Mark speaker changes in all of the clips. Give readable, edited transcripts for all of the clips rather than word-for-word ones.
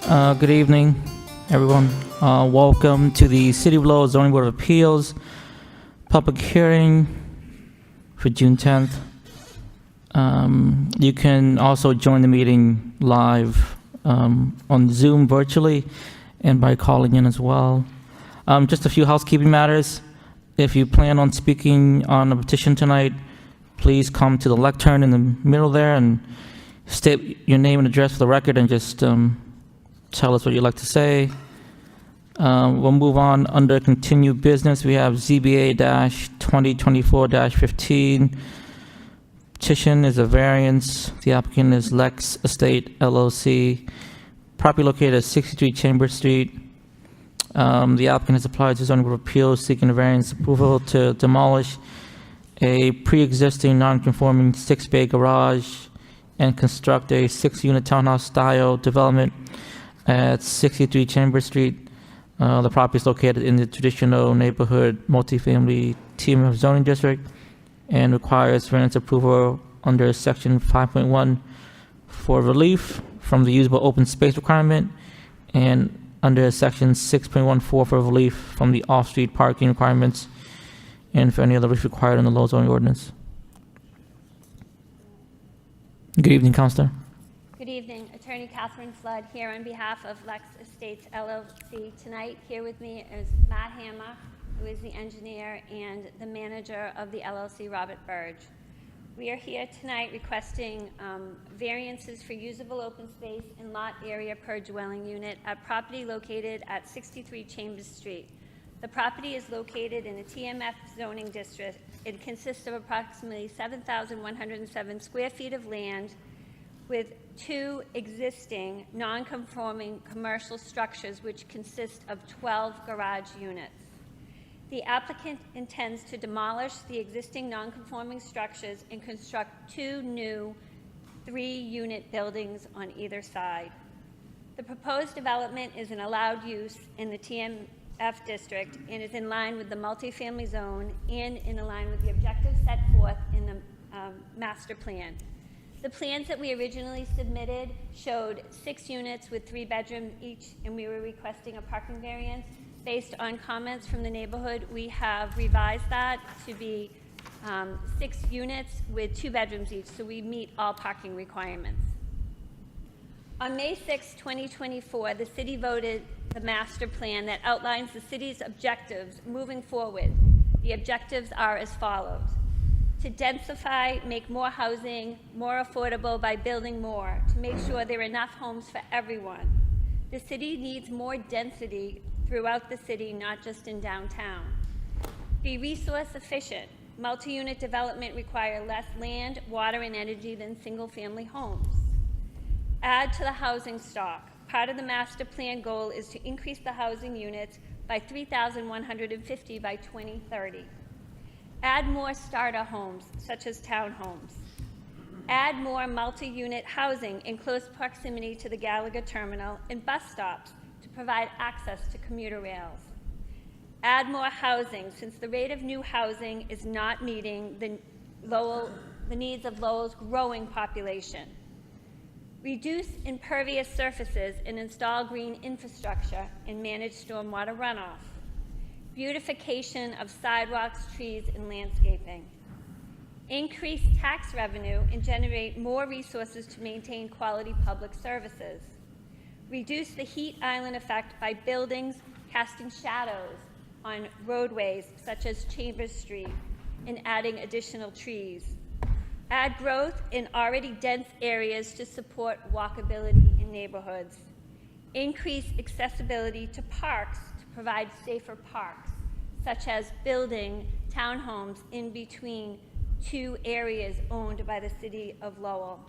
Speaker 1: Good evening, everyone. Welcome to the City of Lowell Zoning Board of Appeals public hearing for June 10th. You can also join the meeting live on Zoom virtually and by calling in as well. Just a few housekeeping matters. If you plan on speaking on a petition tonight, please come to the lectern in the middle there and state your name and address for the record and just tell us what you'd like to say. We'll move on under continued business. We have ZBA-2024-15. Petition is a variance. The applicant is Lex Estate LLC. Property located at 63 Chambers Street. The applicant has applied to zoning board of appeals seeking a variance approval to demolish a pre-existing non-conforming 6-bay garage and construct a 6-unit townhouse style development at 63 Chambers Street. The property is located in the traditional neighborhood multifamily TMF zoning district and requires variance approval under section 5.1 for relief from the usable open space requirement and under section 6.14 for relief from the off-street parking requirements and for any other relief required in the Lowell zoning ordinance. Good evening, Councilor.
Speaker 2: Good evening. Attorney Catherine Flood here on behalf of Lex Estates LLC. Tonight, here with me is Matt Hammer, who is the engineer and the manager of the LLC, Robert Burge. We are here tonight requesting variances for usable open space and lot area per dwelling unit at property located at 63 Chambers Street. The property is located in a TMF zoning district. It consists of approximately 7,107 square feet of land with 2 existing non-conforming commercial structures which consist of 12 garage units. The applicant intends to demolish the existing non-conforming structures and construct 2 new 3-unit buildings on either side. The proposed development is an allowed use in the TMF district and is in line with the multifamily zone and in line with the objectives set forth in the master plan. The plans that we originally submitted showed 6 units with 3 bedrooms each, and we were requesting a parking variance. Based on comments from the neighborhood, we have revised that to be 6 units with 2 bedrooms each, so we meet all parking requirements. On May 6, 2024, the city voted the master plan that outlines the city's objectives moving forward. The objectives are as follows: to densify, make more housing more affordable by building more, to make sure there are enough homes for everyone. The city needs more density throughout the city, not just in downtown. Be resource efficient. Multi-unit development require less land, water, and energy than single-family homes. Add to the housing stock. Part of the master plan goal is to increase the housing units by 3,150 by 2030. Add more starter homes, such as townhomes. Add more multi-unit housing in close proximity to the Gallagher terminal and bus stops to provide access to commuter rails. Add more housing, since the rate of new housing is not meeting the needs of Lowell's growing population. Reduce impervious surfaces and install green infrastructure and manage stormwater runoff. Beautification of sidewalks, trees, and landscaping. Increase tax revenue and generate more resources to maintain quality public services. Reduce the heat island effect by buildings casting shadows on roadways such as Chambers Street and adding additional trees. Add growth in already dense areas to support walkability in neighborhoods. Increase accessibility to parks to provide safer parks, such as building townhomes in between 2 areas owned by the city of Lowell.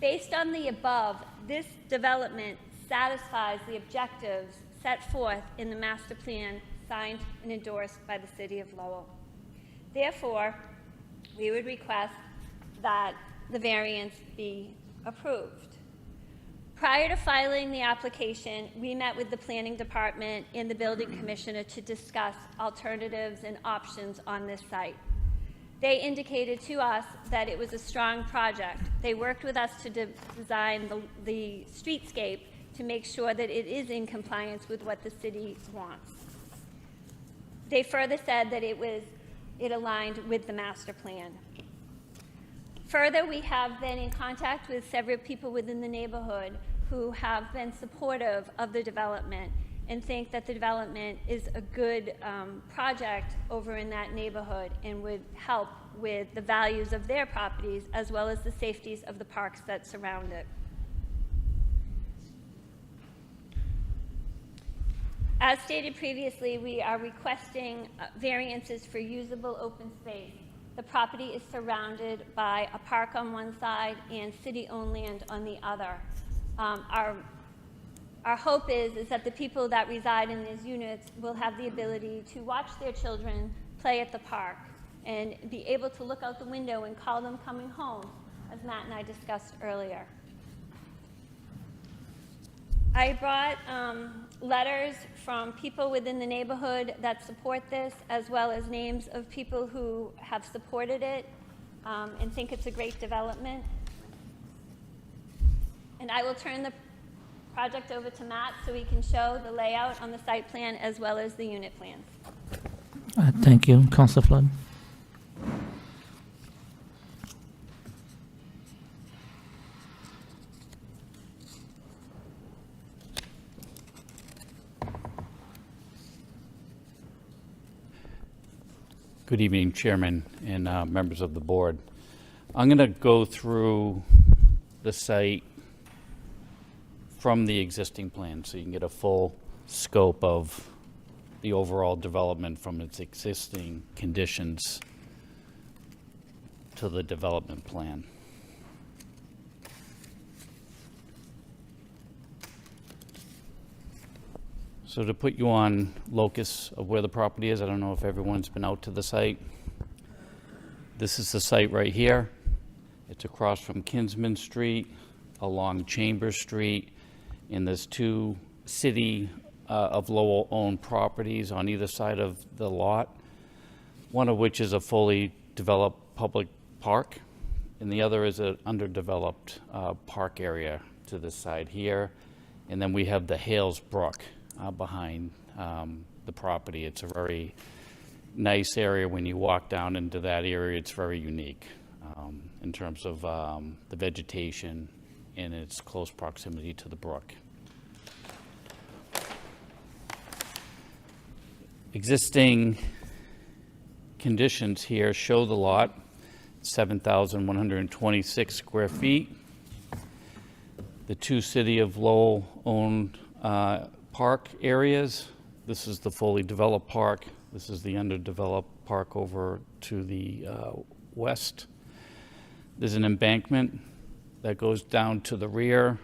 Speaker 2: Based on the above, this development satisfies the objectives set forth in the master plan signed and endorsed by the city of Lowell. Therefore, we would request that the variance be approved. Prior to filing the application, we met with the planning department and the building commissioner to discuss alternatives and options on this site. They indicated to us that it was a strong project. They worked with us to design the streetscape to make sure that it is in compliance with what the city wants. They further said that it aligned with the master plan. Further, we have been in contact with several people within the neighborhood who have been supportive of the development and think that the development is a good project over in that neighborhood and would help with the values of their properties as well as the safeties of the parks that surround it. As stated previously, we are requesting variances for usable open space. The property is surrounded by a park on one side and city-owned land on the other. Our hope is that the people that reside in these units will have the ability to watch their children play at the park and be able to look out the window and call them coming home, as Matt and I discussed earlier. I brought letters from people within the neighborhood that support this, as well as names of people who have supported it and think it's a great development. And I will turn the project over to Matt so he can show the layout on the site plan as well as the unit plans.
Speaker 1: Thank you, Councilor Flood.
Speaker 3: Good evening, Chairman and members of the board. I'm going to go through the site from the existing plan so you can get a full scope of the overall development from its existing conditions to the development plan. So to put you on locus of where the property is, I don't know if everyone's been out to the site. This is the site right here. It's across from Kinsman Street, along Chambers Street, and there's two city of Lowell owned properties on either side of the lot, one of which is a fully developed public park, and the other is an underdeveloped park area to this side here. And then we have the Hales Brook behind the property. It's a very nice area. When you walk down into that area, it's very unique in terms of the vegetation and its close proximity to the brook. Existing conditions here show the lot, 7,126 square feet. The two City of Lowell owned park areas. This is the fully developed park. This is the underdeveloped park over to the west. There's an embankment that goes down to the rear,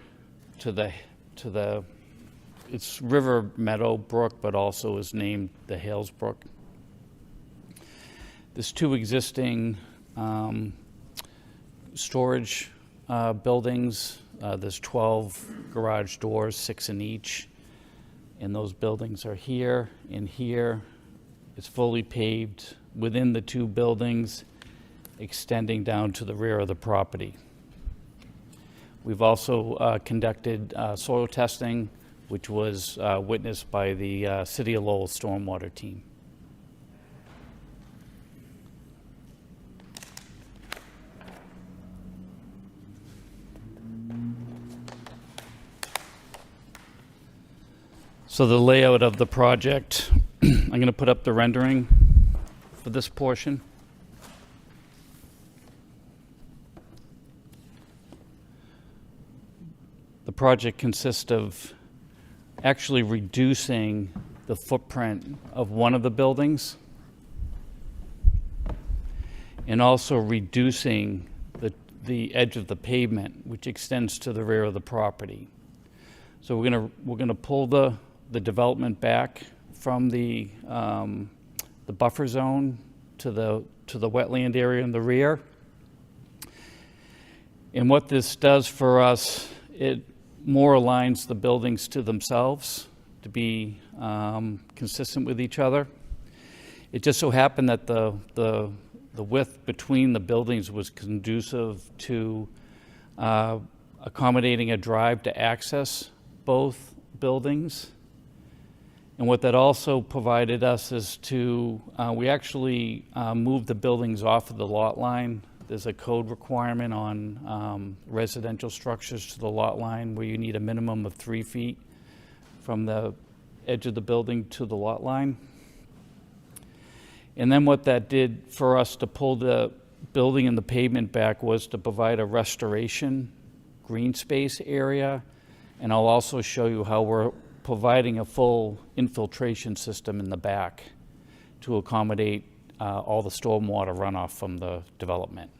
Speaker 3: to the it's River Meadow Brook, but also is named the Hales Brook. There's two existing storage buildings. There's 12 garage doors, 6 in each. And those buildings are here and here. It's fully paved within the two buildings, extending down to the rear of the property. We've also conducted soil testing, which was witnessed by the City of Lowell stormwater team. So the layout of the project, I'm going to put up the rendering for this portion. The project consists of actually reducing the footprint of one of the buildings and also reducing the edge of the pavement, which extends to the rear of the property. So we're gonna pull the development back from the buffer zone to the wetland area in the rear. And what this does for us, it more aligns the buildings to themselves to be consistent with each other. It just so happened that the width between the buildings was conducive to accommodating a drive to access both buildings. And what that also provided us is we actually moved the buildings off of the lot line. There's a code requirement on residential structures to the lot line where you need a minimum of 3 feet from the edge of the building to the lot line. And then what that did for us to pull the building and the pavement back was to provide a restoration green space area. And I'll also show you how we're providing a full infiltration system in the back to accommodate all the stormwater runoff from the development.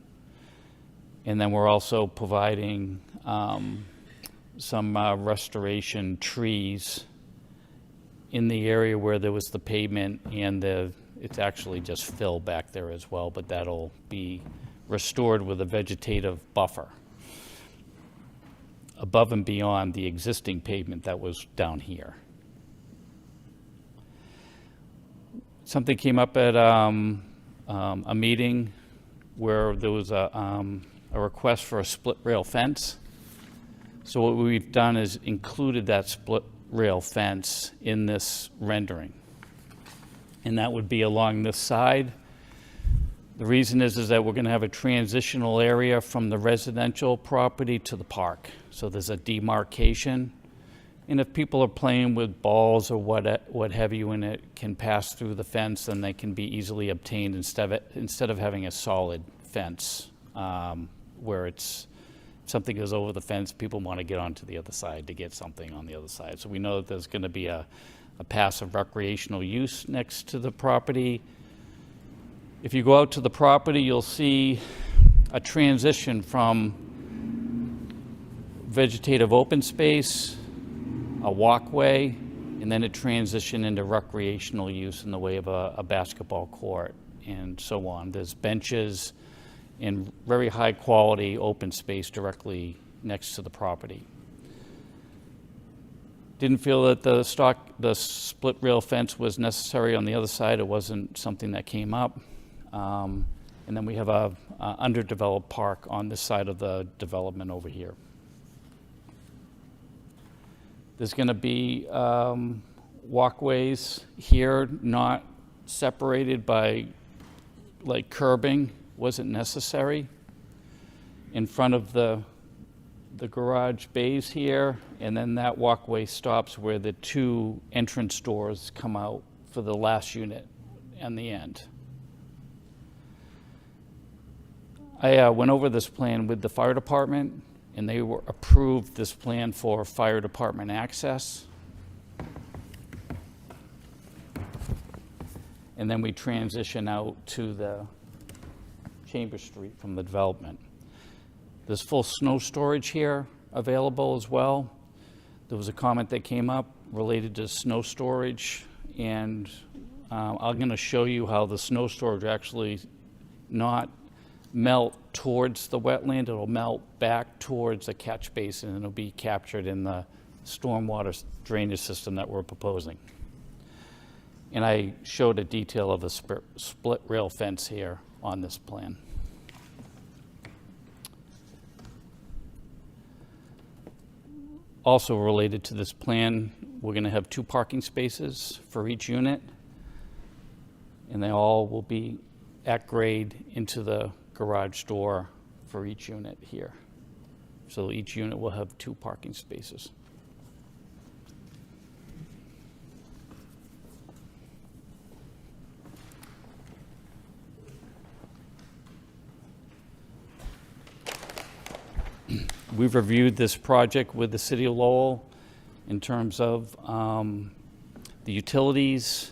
Speaker 3: And then we're also providing some restoration trees in the area where there was the pavement, and it's actually just fill back there as well, but that'll be restored with a vegetative buffer above and beyond the existing pavement that was down here. Something came up at a meeting where there was a request for a split rail fence. So what we've done is included that split rail fence in this rendering. And that would be along this side. The reason is that we're going to have a transitional area from the residential property to the park. So there's a demarcation. And if people are playing with balls or what have you, and it can pass through the fence, then they can be easily obtained instead of having a solid fence where something goes over the fence, people want to get onto the other side to get something on the other side. So we know that there's going to be a passive recreational use next to the property. If you go out to the property, you'll see a transition from vegetative open space, a walkway, and then a transition into recreational use in the way of a basketball court and so on. There's benches and very high quality open space directly next to the property. Didn't feel that the split rail fence was necessary on the other side. It wasn't something that came up. And then we have a underdeveloped park on this side of the development over here. There's going to be walkways here, not separated by like curbing, wasn't necessary. In front of the garage bays here, and then that walkway stops where the 2 entrance doors come out for the last unit and the end. I went over this plan with the fire department, and they approved this plan for fire department access. And then we transition out to the Chambers Street from the development. There's full snow storage here available as well. There was a comment that came up related to snow storage, and I'm going to show you how the snow storage actually not melt towards the wetland. It'll melt back towards the catch basin, and it'll be captured in the stormwater drainage system that we're proposing. And I showed a detail of the split rail fence here on this plan. Also related to this plan, we're going to have 2 parking spaces for each unit, and they all will be at grade into the garage door for each unit here. So each unit will have 2 parking spaces. We've reviewed this project with the City of Lowell in terms of the utilities,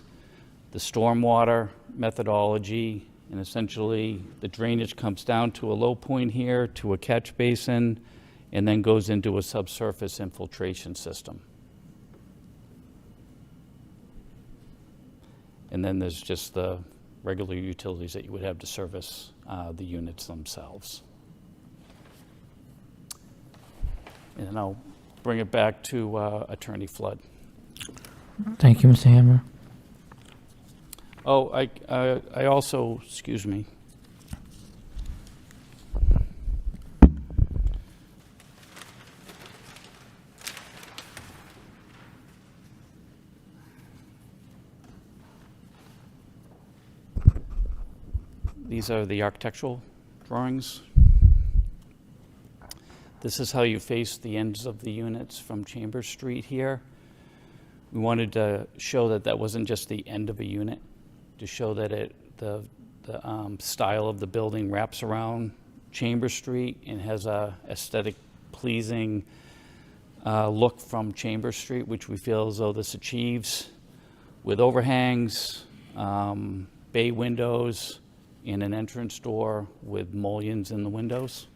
Speaker 3: the stormwater methodology, and essentially the drainage comes down to a low point here to a catch basin and then goes into a subsurface infiltration system. And then there's just the regular utilities that you would have to service the units themselves. And then I'll bring it back to Attorney Flood.
Speaker 1: Thank you, Mr. Hammer.
Speaker 3: Oh, I also, excuse me. These are the architectural drawings. This is how you face the ends of the units from Chambers Street here. We wanted to show that that wasn't just the end of a unit, to show that the style of the building wraps around Chambers Street and has a aesthetic pleasing look from Chambers Street, which we feel as though this achieves with overhangs, bay windows, and an entrance door with mullions in the windows.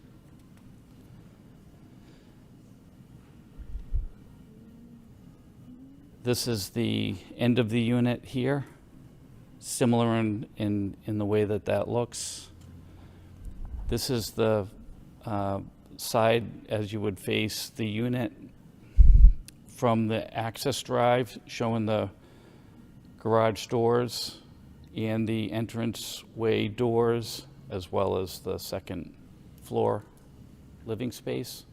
Speaker 3: This is the end of the unit here, similar in the way that looks. This is the side as you would face the unit from the access drive, showing the garage doors and the entranceway doors, as well as the second floor living space.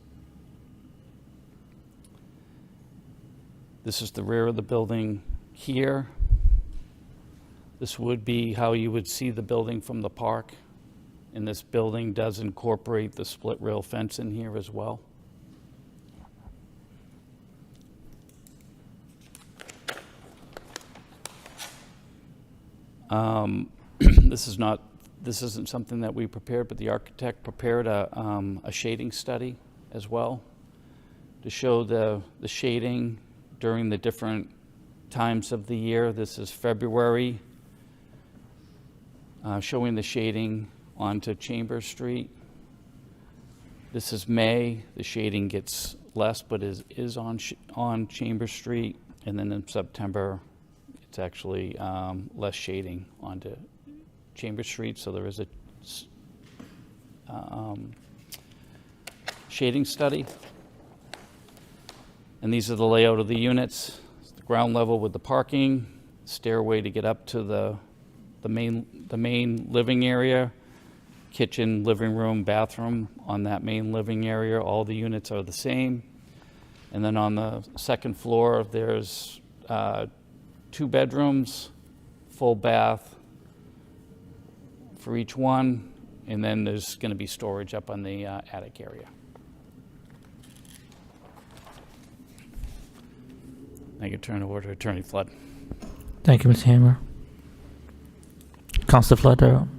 Speaker 3: This is the rear of the building here. This would be how you would see the building from the park. And this building does incorporate the split rail fence in here as well. This isn't something that we prepared, but the architect prepared a shading study as well to show the shading during the different times of the year. This is February, showing the shading onto Chambers Street. This is May. The shading gets less, but is on Chambers Street. And then in September, it's actually less shading onto Chambers Street. So there is a shading study. And these are the layout of the units. It's the ground level with the parking, stairway to get up to the main living area, kitchen, living room, bathroom on that main living area. All the units are the same. And then on the second floor, there's 2 bedrooms, full bath for each one. And then there's going to be storage up on the attic area. I can turn it over to Attorney Flood.
Speaker 1: Thank you, Ms. Hammer. Councilor Flood,
Speaker 2: I'm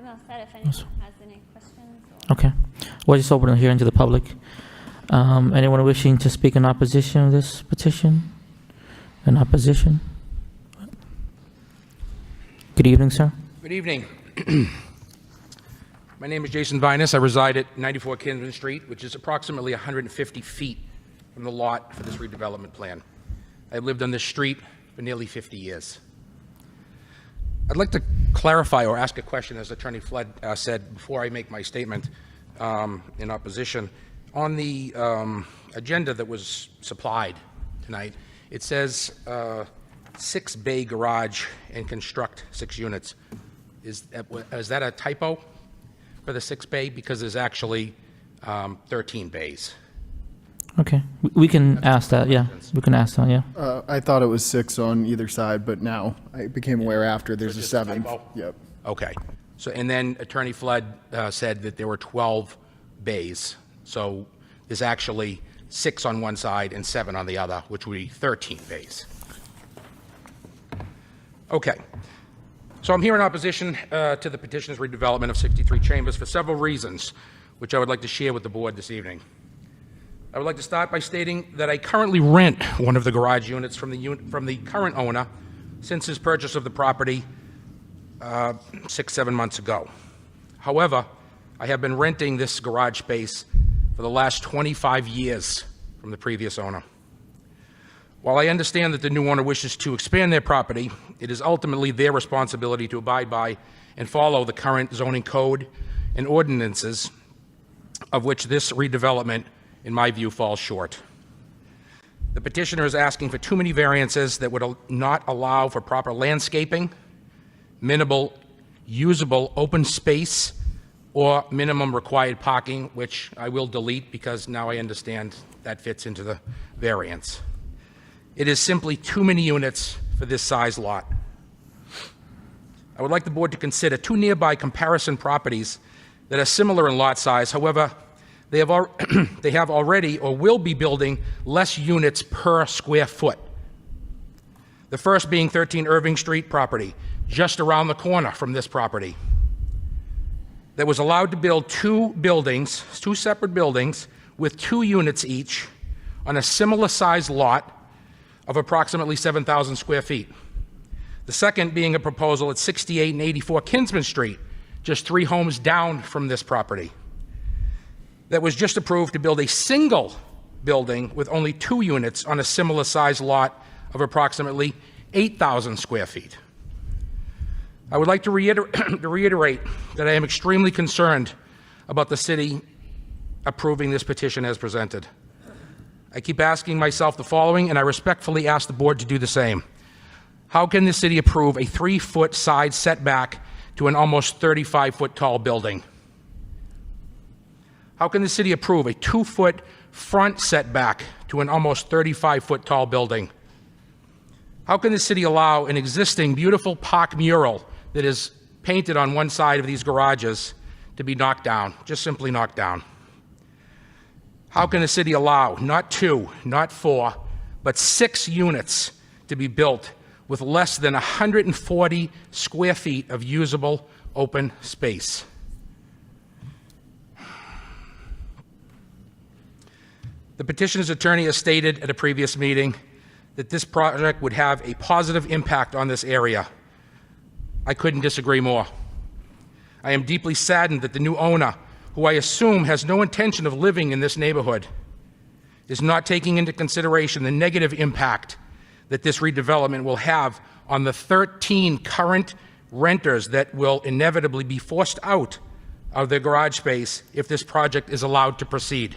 Speaker 2: all set if anyone has any questions.
Speaker 1: okay. We'll just open the hearing to the public. Anyone wishing to speak in opposition of this petition? In opposition? Good evening, sir.
Speaker 4: Good evening. My name is Jason Vinus. I reside at 94 Kinsman Street, which is approximately 150 feet from the lot for this redevelopment plan. I've lived on this street for nearly 50 years. I'd like to clarify or ask a question, as Attorney Flood said, before I make my statement in opposition. On the agenda that was supplied tonight, it says 6-bay garage and construct 6 units. Is that a typo for the 6-bay? Because there's actually 13 bays.
Speaker 1: Okay. We can ask that, yeah. We can ask that, yeah.
Speaker 5: I thought it was 6 on either side, but now I became aware after there's a
Speaker 4: just a
Speaker 5: 7th.
Speaker 4: typo?
Speaker 5: Yep.
Speaker 4: Okay. So, and then Attorney Flood said that there were 12 bays. So there's actually 6 on one side and 7 on the other, which would be 13 bays. Okay. So I'm here in opposition to the petitioner's redevelopment of 63 Chambers for several reasons, which I would like to share with the board this evening. I would like to start by stating that I currently rent one of the garage units from the current owner since his purchase of the property 6-7 months ago. However, I have been renting this garage space for the last 25 years from the previous owner. While I understand that the new owner wishes to expand their property, it is ultimately their responsibility to abide by and follow the current zoning code and ordinances, of which this redevelopment, in my view, falls short. The petitioner is asking for too many variances that would not allow for proper landscaping, minimal usable open space, or minimum required parking, which I will delete because now I understand that fits into the variance. It is simply too many units for this size lot. I would like the board to consider two nearby comparison properties that are similar in lot size. However, they have already or will be building less units per square foot. The first being 13 Irving Street property, just around the corner from this property, that was allowed to build two separate buildings with 2 units each on a similar sized lot of approximately 7,000 square feet. The second being a proposal at 68 and 84 Kinsman Street, just 3 homes down from this property, that was just approved to build a single building with only 2 units on a similar sized lot of approximately 8,000 square feet. I would like to reiterate that I am extremely concerned about the city approving this petition as presented. I keep asking myself the following, and I respectfully ask the board to do the same. How can the city approve a 3-foot side setback to an almost 35-foot tall building? How can the city approve a 2-foot front setback to an almost 35-foot tall building? How can the city allow an existing beautiful park mural that is painted on one side of these garages to be knocked down, just simply knocked down? How can the city allow not 2, not 4, but 6 units to be built with less than 140 square feet of usable open space? The petitioner's attorney has stated at a previous meeting that this project would have a positive impact on this area. I couldn't disagree more. I am deeply saddened that the new owner, who I assume has no intention of living in this neighborhood, is not taking into consideration the negative impact that this redevelopment will have on the 13 current renters that will inevitably be forced out of their garage space if this project is allowed to proceed.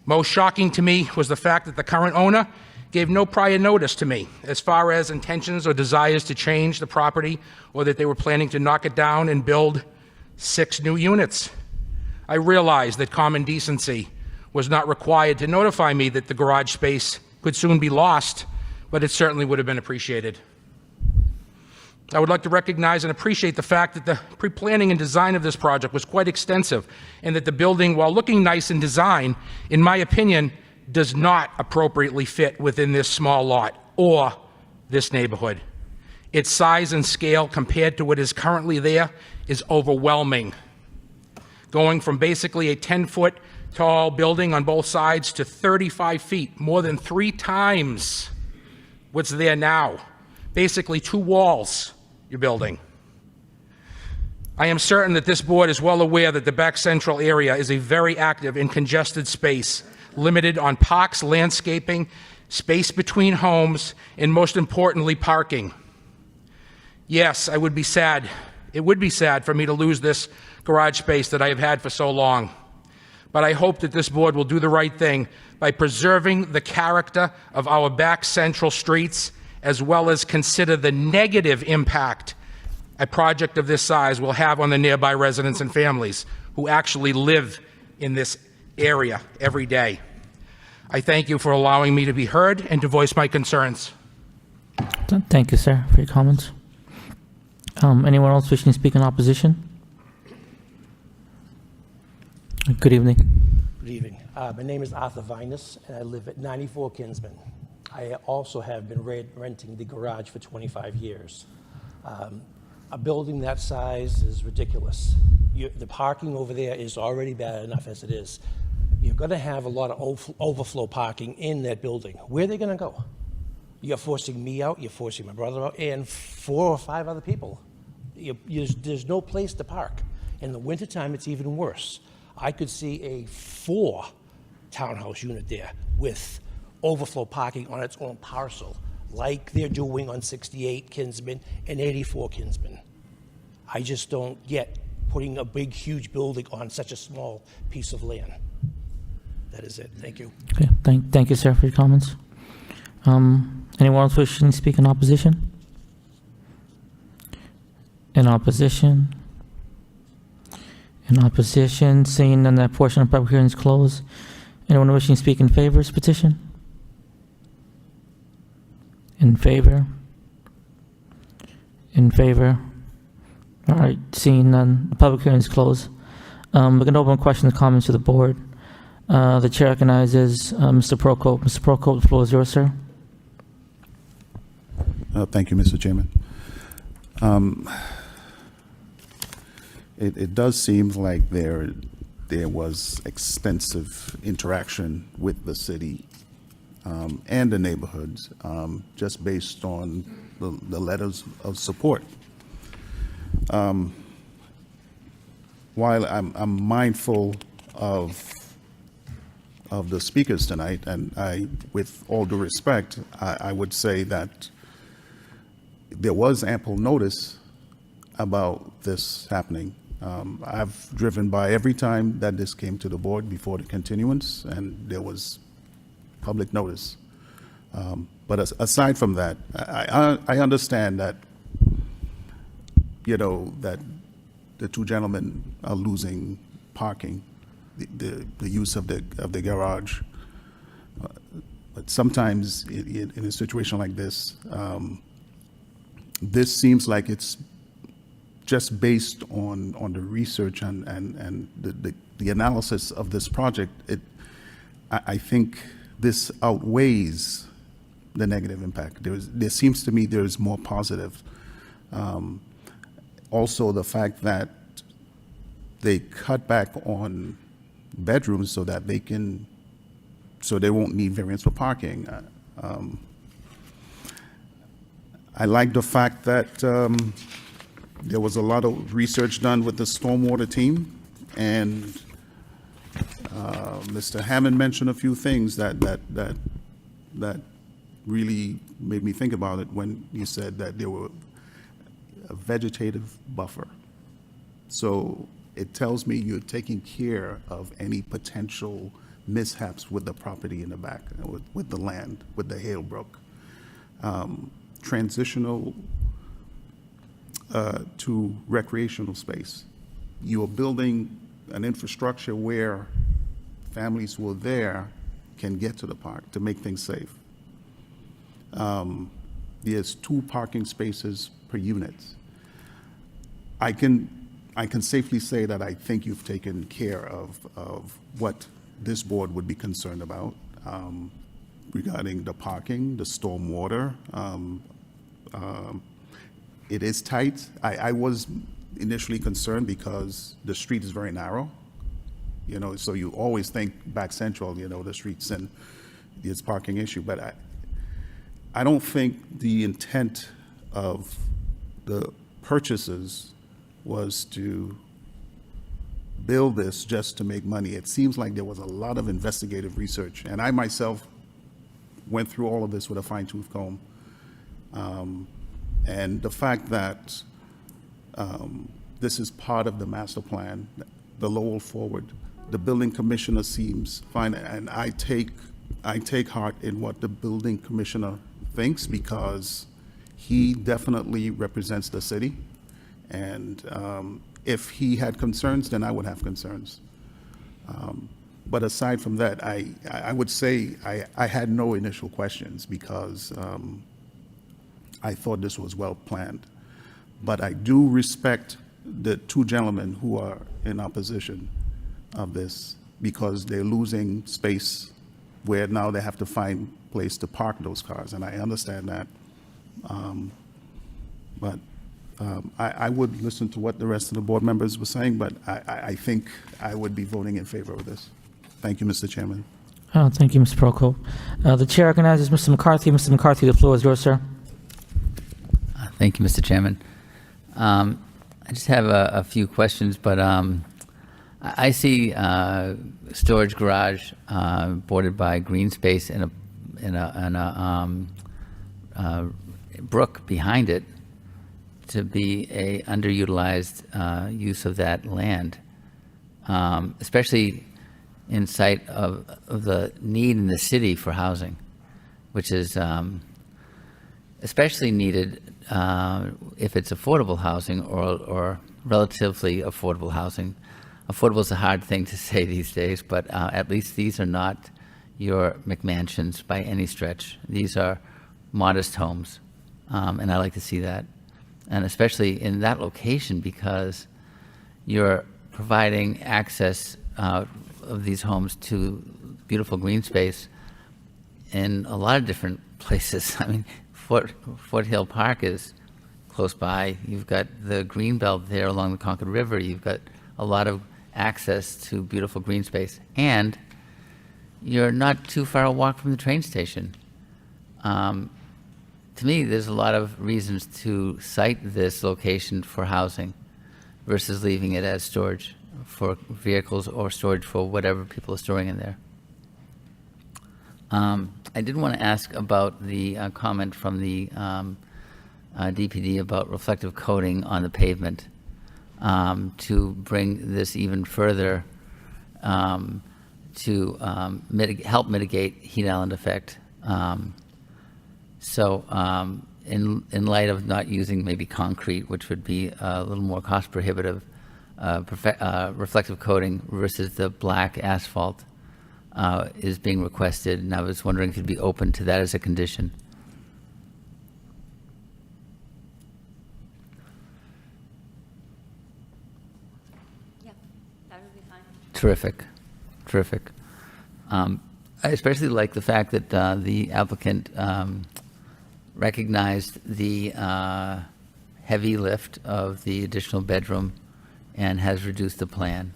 Speaker 4: Most shocking to me was the fact that the current owner gave no prior notice to me as far as intentions or desires to change the property, or that they were planning to knock it down and build 6 new units. I realized that common decency was not required to notify me that the garage space could soon be lost, but it certainly would have been appreciated. I would like to recognize and appreciate the fact that the pre-planning and design of this project was quite extensive, and that the building, while looking nice in design, in my opinion, does not appropriately fit within this small lot or this neighborhood. Its size and scale compared to what is currently there is overwhelming. Going from basically a 10-foot tall building on both sides to 35 feet, more than 3 times what's there now. Basically 2 walls you're building. I am certain that this board is well aware that the back central area is a very active and congested space, limited on parks, landscaping, space between homes, and most importantly, parking. Yes, I would be sad. It would be sad for me to lose this garage space that I have had for so long. But I hope that this board will do the right thing by preserving the character of our back central streets, as well as consider the negative impact a project of this size will have on the nearby residents and families who actually live in this area every day. I thank you for allowing me to be heard and to voice my concerns.
Speaker 1: Thank you, sir, for your comments. Anyone else wishing to speak in opposition? Good evening.
Speaker 6: Good evening. My name is Arthur Vinus, and I live at 94 Kinsman. I also have been renting the garage for 25 years. A building that size is ridiculous. The parking over there is already bad enough as it is. You're going to have a lot of overflow parking in that building. Where are they going to go? You're forcing me out, you're forcing my brother out, and 4 or 5 other people. There's no place to park. In the wintertime, it's even worse. I could see a 4 townhouse unit there with overflow parking on its own parcel, like they're doing on 68 Kinsman and 84 Kinsman. I just don't get putting a big, huge building on such a small piece of land. That is it. Thank you.
Speaker 1: Okay, thank you, sir, for your comments. Anyone else wishing to speak in opposition? In opposition? In opposition, seeing none, that portion of public hearing is closed. Anyone wishing to speak in favor of this petition? In favor? In favor? All right, seeing none, the public hearing is closed. We're going to open questions and comments to the board. The chair recognizes Mr. Prokop. Mr. Prokop, the floor is yours, sir.
Speaker 7: Thank you, Mr. Chairman. It does seem like there was extensive interaction with the city and the neighborhoods, just based on the letters of support. While I'm mindful of the speakers tonight, and with all due respect, I would say that there was ample notice about this happening. I've driven by every time that this came to the board before the continuance, and there was public notice. But aside from that, I understand that, that the two gentlemen are losing parking, the use of the garage. But sometimes in a situation like this, this seems like it's just based on the research and the analysis of this project. I think this outweighs the negative impact. There seems to me there's more positive. Also, the fact that they cut back on bedrooms so that so they won't need variance for parking. I like the fact that there was a lot of research done with the stormwater team, and Mr. Hammond mentioned a few things that really made me think about it when you said that there were a vegetative buffer. So it tells me you're taking care of any potential mishaps with the property in the back, with the land, with the Hale Brook. Transitional to recreational space. You are building an infrastructure where families who are there can get to the park to make things safe. There's 2 parking spaces per unit. I can safely say that I think you've taken care of what this board would be concerned about regarding the parking, the stormwater. It is tight. I was initially concerned because the street is very narrow, so you always think back central, the streets and there's parking issue, but I don't think the intent of the purchases was to build this just to make money. It seems like there was a lot of investigative research, and I myself went through all of this with a fine-tooth comb. And the fact that this is part of the master plan, the Lowell Forward, the building commissioner seems fine, and I take heart in what the building commissioner thinks, because he definitely represents the city. And if he had concerns, then I would have concerns. But aside from that, I would say I had no initial questions, because I thought this was well planned. But I do respect the 2 gentlemen who are in opposition of this, because they're losing space where now they have to find a place to park those cars, and I understand that. But I would listen to what the rest of the board members were saying, but I think I would be voting in favor of this. Thank you, Mr. Chairman.
Speaker 1: Thank you, Mr. Prokop. The chair recognizes Mr. McCarthy. Mr. McCarthy, the floor is yours, sir.
Speaker 8: Thank you, Mr. Chairman. I just have a few questions, but I see storage garage bordered by green space and a brook behind it to be a underutilized use of that land, especially in sight of the need in the city for housing, which is especially needed if it's affordable housing or relatively affordable housing. Affordable is a hard thing to say these days, but at least these are not your McMansions by any stretch. These are modest homes, and I like to see that. and especially in that location because you're providing access of these homes to beautiful green space in a lot of different places. I mean, Fort Hill Park is close by. You've got the green belt there along the Concord River. You've got a lot of access to beautiful green space, and you're not too far a walk from the train station. To me, there's a lot of reasons to site this location for housing versus leaving it as storage for vehicles or storage for whatever people are storing in there. I did want to ask about the comment from the DPD about reflective coating on the pavement to bring this even further to help mitigate heat island effect. In light of not using maybe concrete, which would be a little more cost prohibitive, reflective coating versus the black asphalt is being requested, and I was wondering if you'd be open to that as a condition.
Speaker 2: Yeah, that would be fine.
Speaker 8: Terrific, terrific. I especially like the fact that the applicant recognized the heavy lift of the additional bedroom and has reduced the plan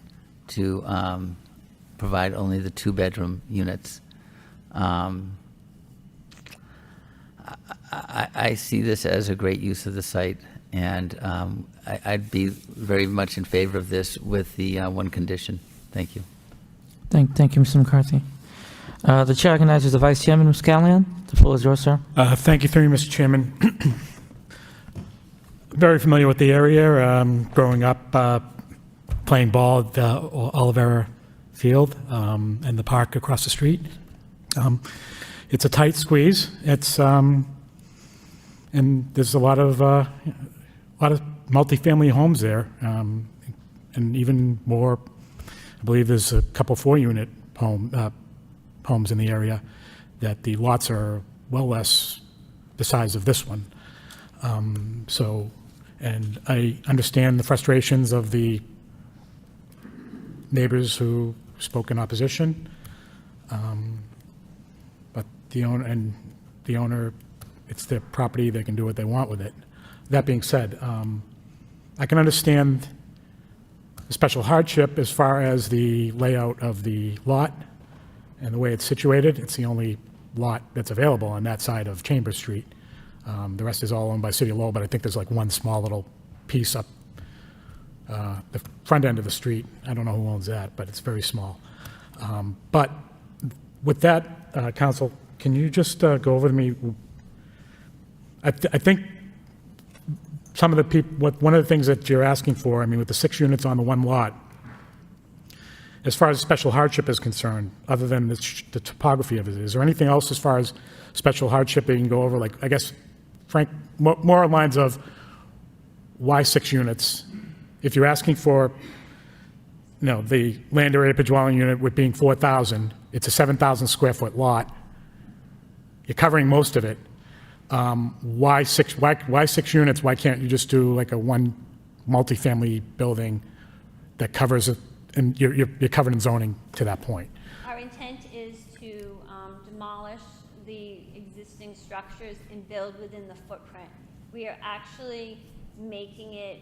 Speaker 8: to provide only the 2-bedroom units. I see this as a great use of the site, and I'd be very much in favor of this with the one condition. Thank you.
Speaker 1: Thank you, Mr. McCarthy. The chair recognizes the Vice Chairman, Mr. Callahan. The floor is yours, sir.
Speaker 9: Thank you, through you, Mr. Chairman. Very familiar with the area. Growing up, playing ball at the Olivera Field and the park across the street. It's a tight squeeze. It's and there's a lot of multifamily homes there, and even more. I believe there's a couple 4-unit homes in the area that the lots are well less the size of this one. And I understand the frustrations of the neighbors who spoke in opposition, but the owner, it's their property, they can do what they want with it. That being said, I can understand the special hardship as far as the layout of the lot and the way it's situated. It's the only lot that's available on that side of Chambers Street. The rest is all owned by City of Lowell, but I think there's like one small little piece up the front end of the street. I don't know who owns that, but it's very small. But with that, Council, can you just go over to me? I think some of the people, one of the things that you're asking for, I mean, with the 6 units on the one lot, as far as special hardship is concerned, other than the topography of it, is there anything else as far as special hardship that you can go over? Like, I guess, Frank, more on lines of why 6 units? If you're asking for, the land area per dwelling unit with being 4,000, it's a 7,000 square foot lot. You're covering most of it. Why 6 units? Why can't you just do like a one multifamily building that covers it, and you're covered in zoning to that point?
Speaker 2: Our intent is to demolish the existing structures and build within the footprint. We are actually making it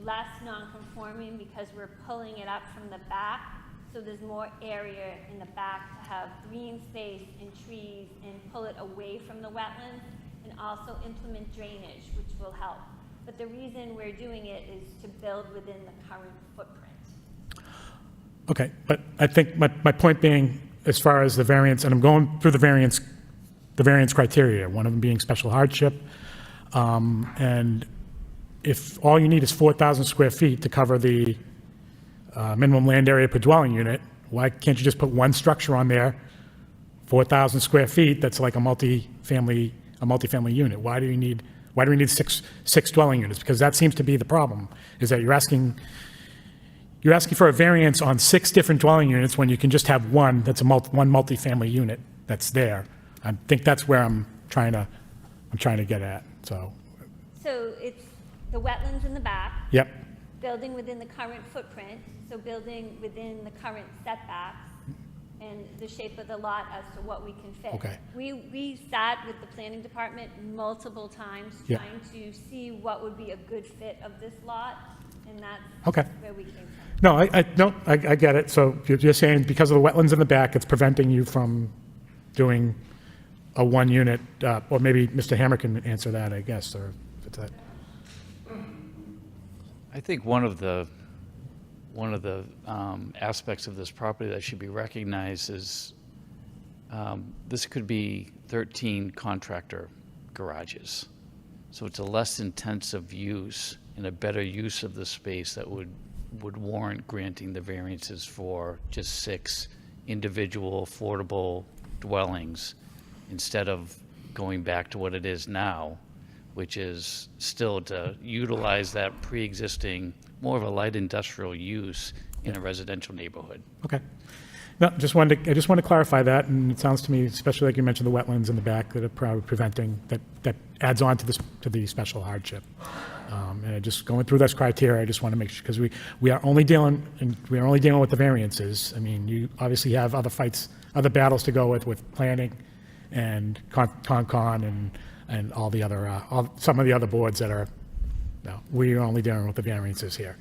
Speaker 2: less non-conforming because we're pulling it up from the back, so there's more area in the back to have green space and trees and pull it away from the wetlands, and also implement drainage, which will help. But the reason we're doing it is to build within the current footprint.
Speaker 9: Okay, but I think my point being, as far as the variance, and I'm going through the variance criteria, one of them being special hardship, and if all you need is 4,000 square feet to cover the minimum land area per dwelling unit, why can't you just put one structure on there, 4,000 square feet, that's like a multifamily unit? Why do we need six dwelling units? Because that seems to be the problem, is that you're asking for a variance on 6 different dwelling units when you can just have one that's one multifamily unit that's there. I think that's where I'm trying to I'm trying to get at, so,
Speaker 2: So it's the wetlands in the back,
Speaker 9: yep,
Speaker 2: building within the current footprint, so building within the current setbacks, and the shape of the lot as to what we can fit.
Speaker 9: Okay.
Speaker 2: We sat with the planning department multiple times
Speaker 9: Yeah.
Speaker 2: trying to see what would be a good fit of this lot, and that's
Speaker 9: Okay.
Speaker 2: where we came from.
Speaker 9: No, I get it. So you're saying because of the wetlands in the back, it's preventing you from doing a one-unit, or maybe Mr. Hammer can answer that, I guess, or if it's that.
Speaker 3: I think one of the aspects of this property that should be recognized is this could be 13 contractor garages. So it's a less intensive use and a better use of the space that would warrant granting the variances for just 6 individual affordable dwellings instead of going back to what it is now, which is still to utilize that pre-existing, more of a light industrial use in a residential neighborhood.
Speaker 9: Okay. No, I just wanted to clarify that, and it sounds to me, especially like you mentioned, the wetlands in the back that are probably preventing, that adds on to this, to the special hardship. And I just going through this criteria, I just want to make sure, because we are only dealing with the variances. I mean, you obviously have other fights, other battles to go with planning and Concon and all the other, some of the other boards that are, no, we are only dealing with the variances here.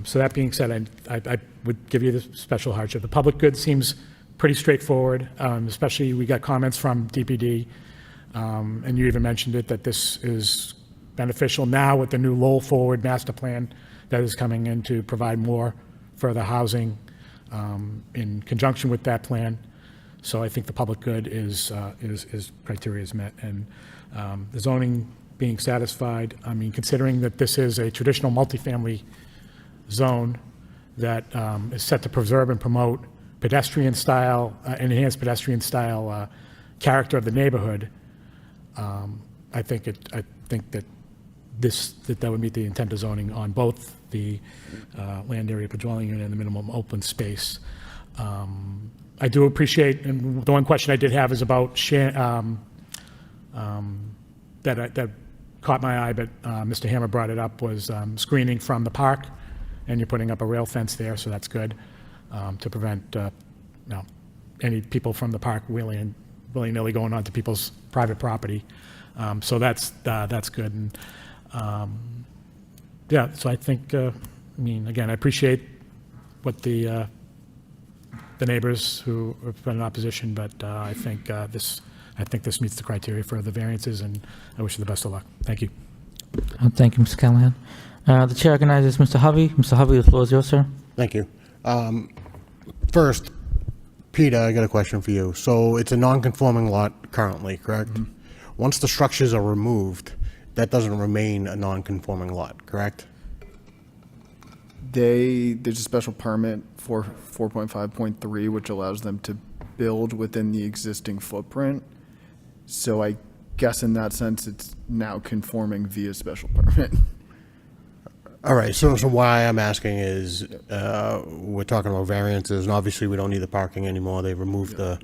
Speaker 9: So that being said, I would give you the special hardship. The public good seems pretty straightforward, especially we got comments from DPD, and you even mentioned it, that this is beneficial now with the new Lowell Forward master plan that is coming in to provide more further housing in conjunction with that plan. So I think the public good is criteria is met, and the zoning being satisfied. I mean, considering that this is a traditional multifamily zone that is set to preserve and promote pedestrian style, enhanced pedestrian style character of the neighborhood, I think that that would meet the intent of zoning on both the land area per dwelling unit and the minimum open space. I do appreciate, and the one question I did have is about that caught my eye, but Mr. Hammer brought it up, was screening from the park, and you're putting up a rail fence there, so that's good to prevent any people from the park willy-nilly going onto people's private property. So that's good. And yeah, so I think, I mean, again, I appreciate what the neighbors who have been in opposition, but I think this meets the criteria for the variances, and I wish you the best of luck. Thank you.
Speaker 1: Thank you, Mr. Callahan. The chair recognizes Mr. Hovey. Mr. Hovey, the floor is yours, sir.
Speaker 10: Thank you. First, Peter, I got a question for you. So it's a non-conforming lot currently, correct? Mm-hmm. Once the structures are removed, that doesn't remain a non-conforming lot, correct?
Speaker 5: There's a special permit for 4.5.3, which allows them to build within the existing footprint. So I guess in that sense, it's now conforming via special permit.
Speaker 10: All right, so why I'm asking is, we're talking about variances, and obviously we don't need the parking anymore. They removed the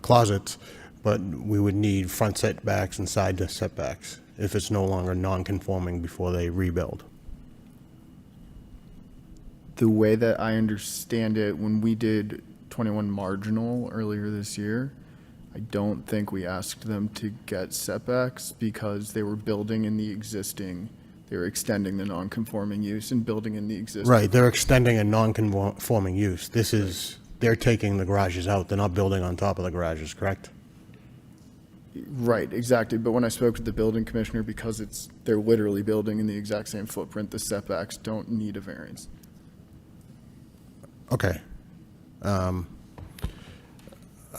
Speaker 10: closets, but we would need front setbacks and side setbacks if it's no longer non-conforming before they rebuild.
Speaker 5: The way that I understand it, when we did 21 Marginal earlier this year, I don't think we asked them to get setbacks because they were building in the existing. They were extending the non-conforming use and building in the existing.
Speaker 10: Right, they're extending a non-conforming use. This is, they're taking the garages out. They're not building on top of the garages, correct?
Speaker 5: Right, exactly. But when I spoke to the building commissioner, because they're literally building in the exact same footprint, the setbacks don't need a variance.
Speaker 10: Okay.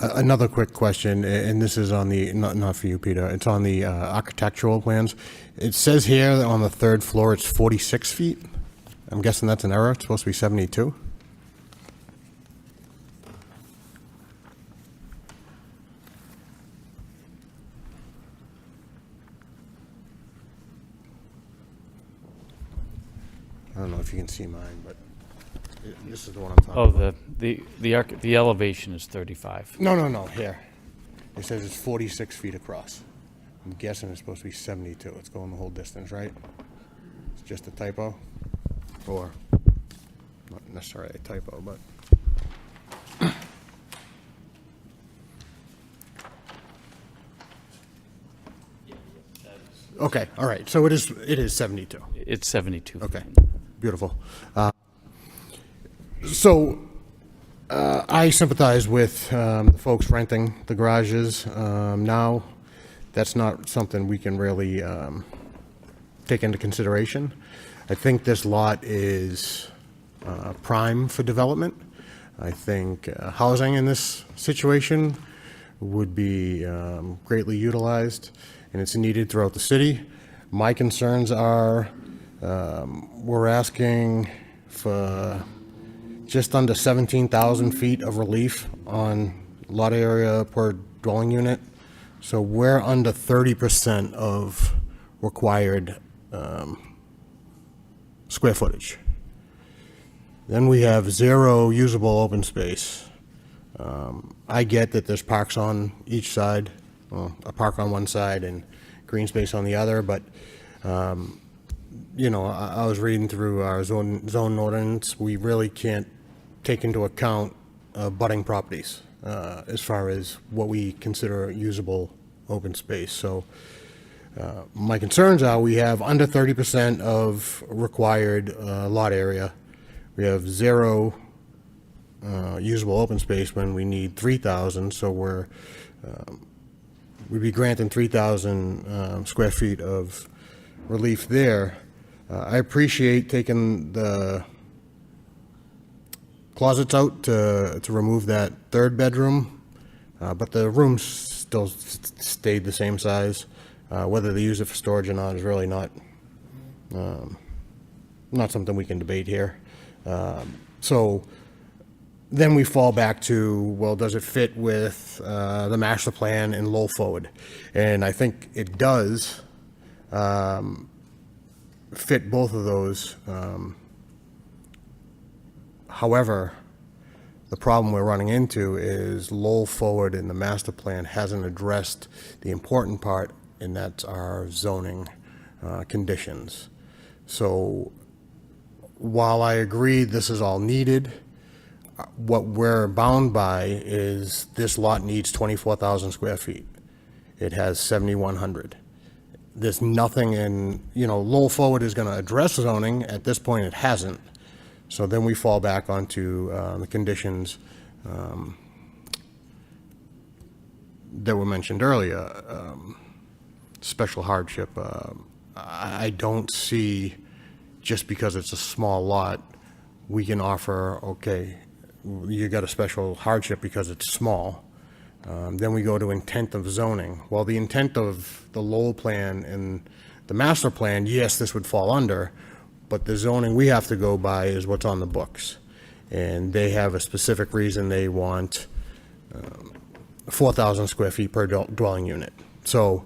Speaker 10: Another quick question, and this is on the, not for you, Peter, it's on the architectural plans. It says here that on the third floor it's 46 feet. I'm guessing that's an error. It's supposed to be 72. I don't know if you can see mine, but this is the one I'm talking about.
Speaker 3: Oh, the elevation is 35.
Speaker 10: No, here. It says it's 46 feet across. I'm guessing it's supposed to be 72. It's going the whole distance, right? It's just a typo? Or not necessarily a typo, but... Okay, all right, so it is 72.
Speaker 3: It's 72.
Speaker 10: Okay, beautiful. So I sympathize with the folks renting the garages now. That's not something we can really take into consideration. I think this lot is prime for development. I think housing in this situation would be greatly utilized, and it's needed throughout the city. My concerns are we're asking for just under 17,000 feet of relief on lot area per dwelling unit. So we're under 30% of required square footage. Then we have 0 usable open space. I get that there's parks on each side, well, a park on one side and green space on the other, but you know, I was reading through our zone ordinance. We really can't take into account budding properties as far as what we consider usable open space. So my concerns are we have under 30% of required lot area. We have 0 usable open space when we need 3,000. So we'd be granting 3,000 square feet of relief there. I appreciate taking the closets out to remove that 3rd bedroom, but the rooms still stayed the same size. Whether they use it for storage or not is really not something we can debate here. So then we fall back to, well, does it fit with the master plan and Lowell forward? And I think it does fit both of those. However, the problem we're running into is Lowell forward in the master plan hasn't addressed the important part, and that's our zoning conditions. So while I agree this is all needed, what we're bound by is this lot needs 24,000 square feet. It has 7,100. There's nothing in, you know, Lowell forward is going to address zoning. At this point, it hasn't. So then we fall back onto the conditions that were mentioned earlier. Special hardship. I don't see, just because it's a small lot, we can offer, okay, you got a special hardship because it's small. Then we go to intent of zoning. Well, the intent of the Lowell plan and the master plan, yes, this would fall under, but the zoning we have to go by is what's on the books. And they have a specific reason they want 4,000 square feet per dwelling unit. So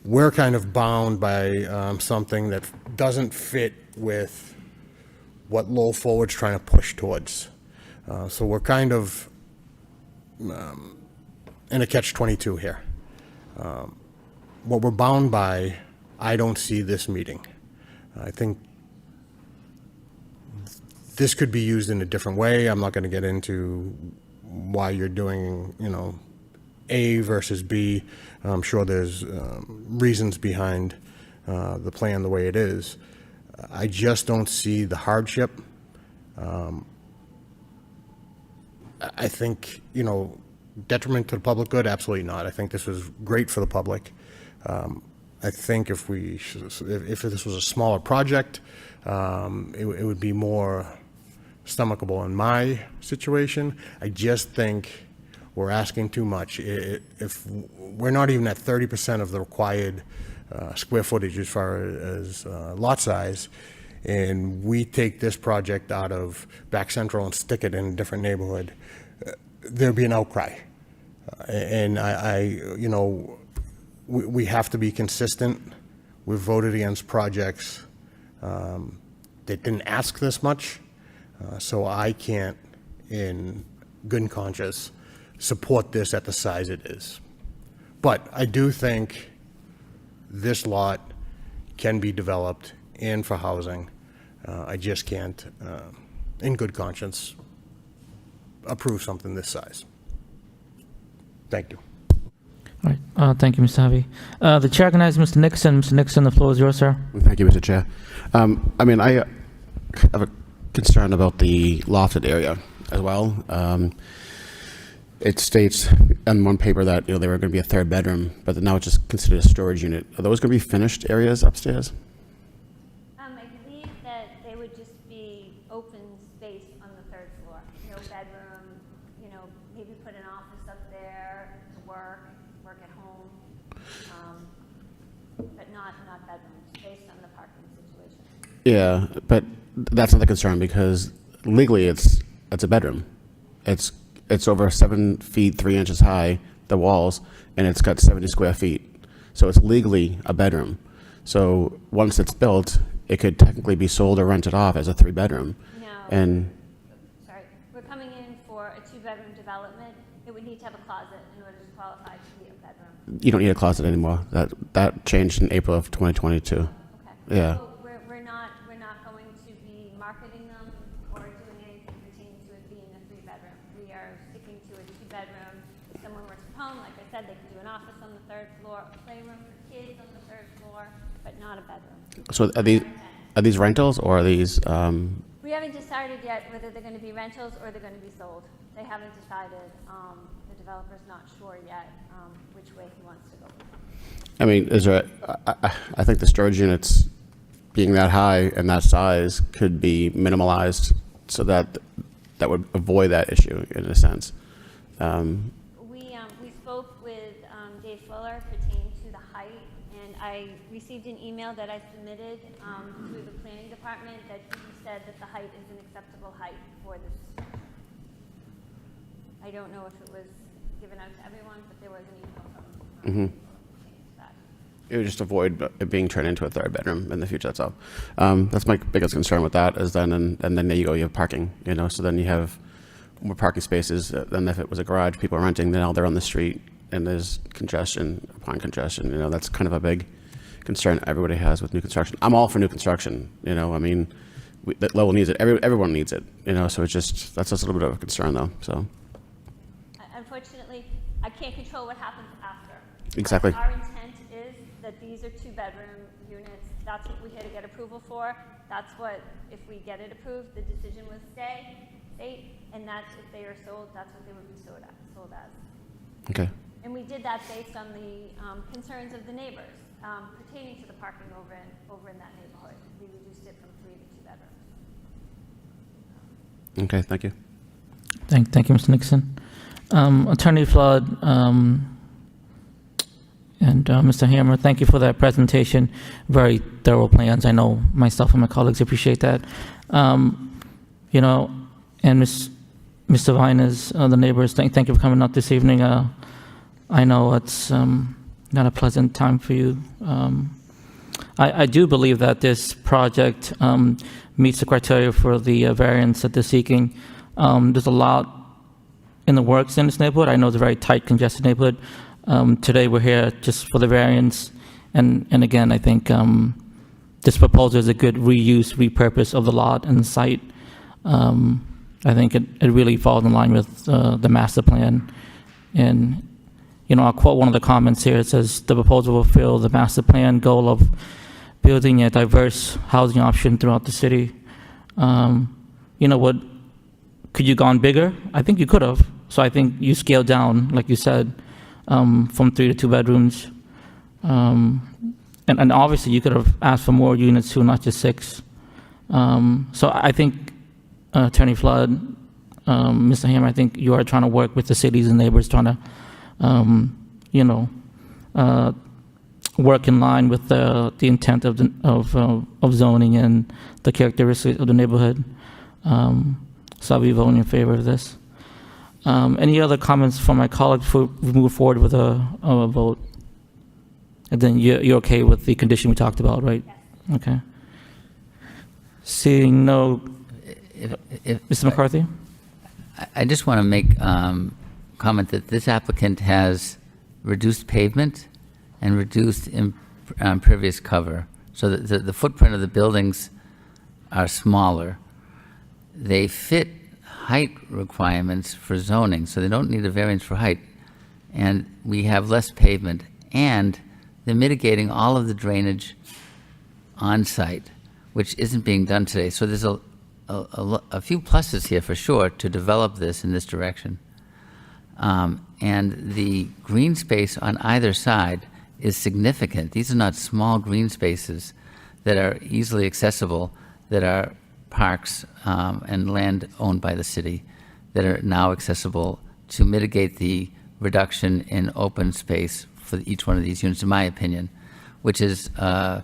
Speaker 10: we're kind of bound by something that doesn't fit with what Lowell forward's trying to push towards. So we're kind of in a catch-22 here. What we're bound by, I don't see this meeting. I think this could be used in a different way. I'm not going to get into why you're doing, you know, A versus B. I'm sure there's reasons behind the plan the way it is. I just don't see the hardship. I think, you know, detriment to the public good, absolutely not. I think this was great for the public. I think if this was a smaller project, it would be more stomachable in my situation. I just think we're asking too much. If we're not even at 30% of the required square footage as far as lot size, and we take this project out of Back Central and stick it in a different neighborhood, there'd be an outcry. And you know, we have to be consistent. We've voted against projects that didn't ask this much, so I can't, in good conscience, support this at the size it is. But I do think this lot can be developed and for housing. I just can't, in good conscience, approve something this size. Thank you.
Speaker 1: All right. Thank you, Mr. Harvey. The chair recognizes Mr. Nixon. Mr. Nixon, the floor is yours, sir.
Speaker 11: Thank you, Mr. Chair. I have a concern about the lofted area as well. It states on one paper that, they were going to be a third bedroom, but now it's just considered a storage unit. Are those going to be finished areas upstairs?
Speaker 2: I believe that they would just be open space on the third floor. No bedroom, maybe put an office up there to work at home, but not bedrooms, based on the parking situation.
Speaker 11: Yeah, but that's not the concern because legally it's a bedroom. It's over 7 feet 3 inches high, the walls, and it's got 70 square feet. So it's legally a bedroom. So once it's built, it could technically be sold or rented off as a 3-bedroom.
Speaker 2: No.
Speaker 11: And
Speaker 2: Sorry, we're coming in for a 2-bedroom development. It would need to have a closet in order to qualify to be a bedroom.
Speaker 11: you don't need a closet anymore. That changed in April of 2022.
Speaker 2: Okay.
Speaker 11: Yeah.
Speaker 2: So we're not going to be marketing them or doing anything pertaining to it being a 3-bedroom. We are sticking to a 2-bedroom. If someone works from home, like I said, they could do an office on the 3rd floor, a playroom for kids on the 3rd floor, but not a bedroom.
Speaker 11: So are these rentals or are these?
Speaker 2: We haven't decided yet whether they're going to be rentals or they're going to be sold. They haven't decided. The developer's not sure yet which way he wants to go.
Speaker 11: I mean, I think the storage units being that high and that size could be minimalized so that would avoid that issue in a sense.
Speaker 2: We spoke with Dave Fuller pertaining to the height, and I received an email that I submitted through the planning department that he said that the height is an acceptable height for this. I don't know if it was given out to everyone, but there was an email from that.
Speaker 11: It would just avoid it being turned into a 3rd bedroom in the future. That's all. That's my biggest concern with that. Is then and then there you go. You have parking. So then you have more parking spaces than if it was a garage. People are renting. Now they're on the street, and there's congestion upon congestion. That's kind of a big concern everybody has with new construction. I'm all for new construction. That Lowell needs it. Everyone needs it. So it's that's just a little bit of a concern though. So.
Speaker 2: Unfortunately, I can't control what happens after.
Speaker 11: Exactly.
Speaker 2: Our intent is that these are 2-bedroom units. That's what we're here to get approval for. That's what, if we get it approved, the decision was stay, and that's if they are sold, that's what they would be sold as.
Speaker 11: Okay.
Speaker 2: And we did that based on the concerns of the neighbors pertaining to the parking over in that neighborhood. We reduced it from 3 to 2 bedrooms.
Speaker 11: Okay. Thank you.
Speaker 1: Thank you, Mr. Nixon. Attorney Flood and Mr. Hammer, thank you for that presentation. Very thorough plans. I know myself and my colleagues appreciate that. And Mr. Viners, the neighbors, thank you for coming out this evening. I know it's not a pleasant time for you. I do believe that this project meets the criteria for the variance that they're seeking. There's a lot in the works in this neighborhood. I know it's a very tight, congested neighborhood. Today we're here just for the variance. And again, I think this proposal is a good reuse, repurpose of the lot and the site. I think it really falls in line with the master plan. And, I'll quote one of the comments here. It says, the proposal will fulfill the master plan goal of building a diverse housing option throughout the city. Could you have gone bigger? I think you could have. So I think you scaled down, like you said, from 3 to 2 bedrooms. And obviously you could have asked for more units too, not just 6. So I think, Attorney Flood, Mr. Hammer, I think you are trying to work with the cities and neighbors, trying to, work in line with the intent of zoning and the characteristics of the neighborhood. So I'll be voting in favor of this. Any other comments from my colleagues before we move forward with a vote? And then you're okay with the condition we talked about, right?
Speaker 2: Yes.
Speaker 1: Okay. Seeing no, Mr. McCarthy?
Speaker 8: I just want to make comment that this applicant has reduced pavement and reduced impervious cover. So the footprint of the buildings are smaller. They fit height requirements for zoning, so they don't need a variance for height. And we have less pavement, and they're mitigating all of the drainage on-site, which isn't being done today. So there's a few pluses here for sure to develop this in this direction. And the green space on either side is significant. These are not small green spaces that are easily accessible, that are parks and land owned by the city that are now accessible to mitigate the reduction in open space for each one of these units, in my opinion, which is a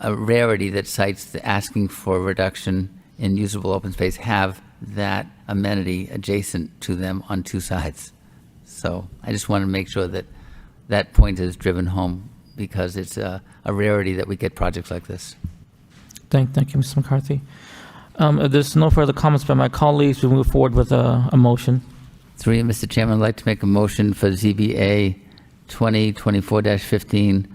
Speaker 8: rarity that sites asking for a reduction in usable open space have that amenity adjacent to them on two sides. So I just want to make sure that that point is driven home, because it's a rarity that we get projects like this.
Speaker 1: Thank you, Mr. McCarthy. If there's no further comments by my colleagues, we move forward with a motion.
Speaker 8: Through you, Mr. Chairman, I'd like to make a motion for ZBA 2024-15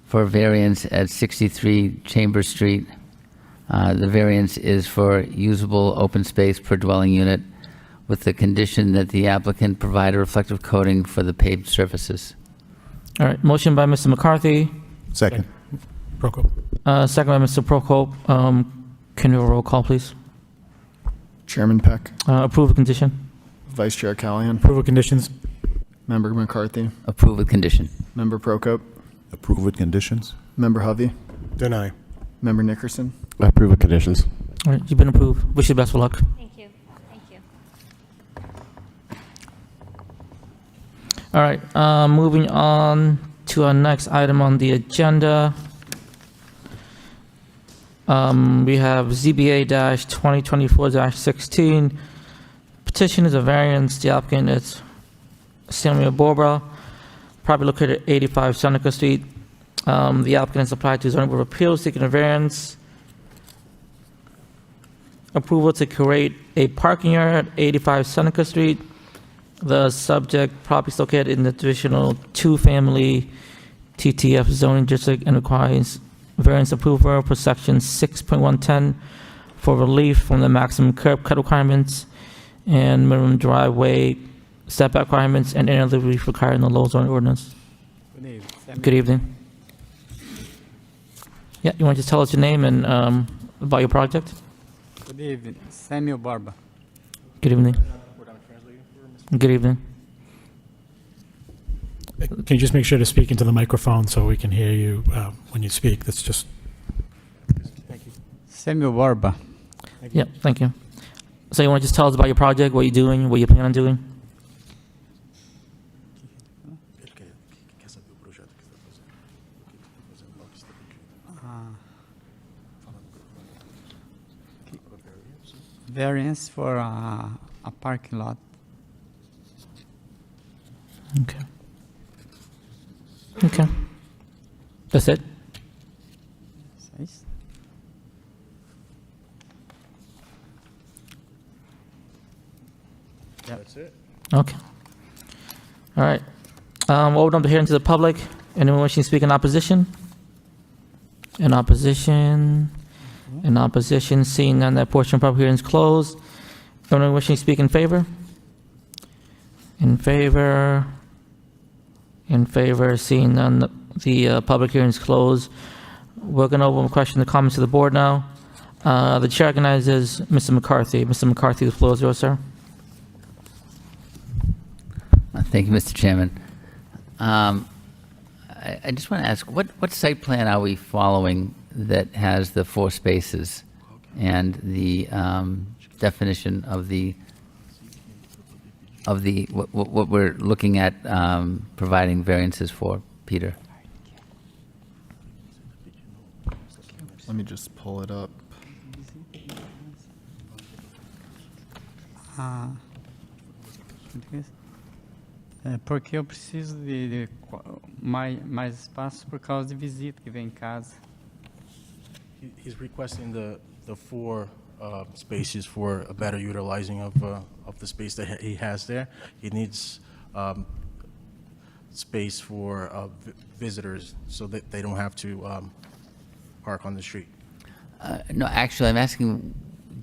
Speaker 8: for variance at 63 Chambers Street. The variance is for usable open space per dwelling unit, with the condition that the applicant provide a reflective coating for the paved surfaces.
Speaker 1: All right, motion by Mr. McCarthy,
Speaker 7: Second.
Speaker 9: Prokop.
Speaker 1: second by Mr. Prokop. Can you have a roll call, please?
Speaker 5: Chairman Peck,
Speaker 1: Approve with condition.
Speaker 5: Vice Chair Callahan,
Speaker 9: Approval conditions.
Speaker 5: Member McCarthy,
Speaker 8: Approve with condition.
Speaker 5: Member Prokop,
Speaker 7: Approve with conditions?
Speaker 5: Member Hovey,
Speaker 10: Deny.
Speaker 5: Member Nickerson.
Speaker 11: I approve with conditions.
Speaker 1: All right, you've been approved. Wish you the best of luck.
Speaker 2: Thank you. Thank you.
Speaker 1: All right, moving on to our next item on the agenda. We have ZBA-2024-16. Petition is a variance. The applicant is Samuel Barbara, property located at 85 Seneca Street. The applicant has applied to zoning board of appeals seeking a variance. Approval to create a parking area at 85 Seneca Street. The subject property is located in the traditional two-family TTF zoning district and requires variance approval per section 6.110 for relief from the maximum curb cut requirements and minimum driveway setback requirements and any other relief required in the Lowell zoning ordinance. Good evening. Yeah, you want to just tell us your name and about your project?
Speaker 12: Good evening, Samuel Barba.
Speaker 1: Good evening. Good evening.
Speaker 9: Can you just make sure to speak into the microphone so we can hear you when you speak? That's just.
Speaker 12: Samuel Barba.
Speaker 1: Yeah, thank you. So you want to just tell us about your project, what you're doing, what you plan on doing?
Speaker 12: Variance for a parking lot.
Speaker 1: Okay. Okay. That's it?
Speaker 12: Nice.
Speaker 10: That's it.
Speaker 1: Okay. All right. We'll open up the hearing to the public. Anyone wishing to speak in opposition? In opposition? In opposition? Seeing none, that portion of the public hearing is closed. Anyone wishing to speak in favor? In favor? In favor? Seeing none, the public hearing is closed. We're going to open question the comments to the board now. The chair recognizes Mr. McCarthy. Mr. McCarthy, the floor is yours, sir.
Speaker 8: Thank you, Mr. Chairman. I just want to ask, what site plan are we following that has the 4 spaces and the definition of what we're looking at providing variances for, Peter?
Speaker 5: Let me just pull it up.
Speaker 12: Porque eu preciso de mais espaço por causa de visita que vem em casa.
Speaker 13: He's requesting the 4 spaces for a better utilizing of the space that he has there. He needs space for visitors so that they don't have to park on the street.
Speaker 8: No, actually, I'm asking,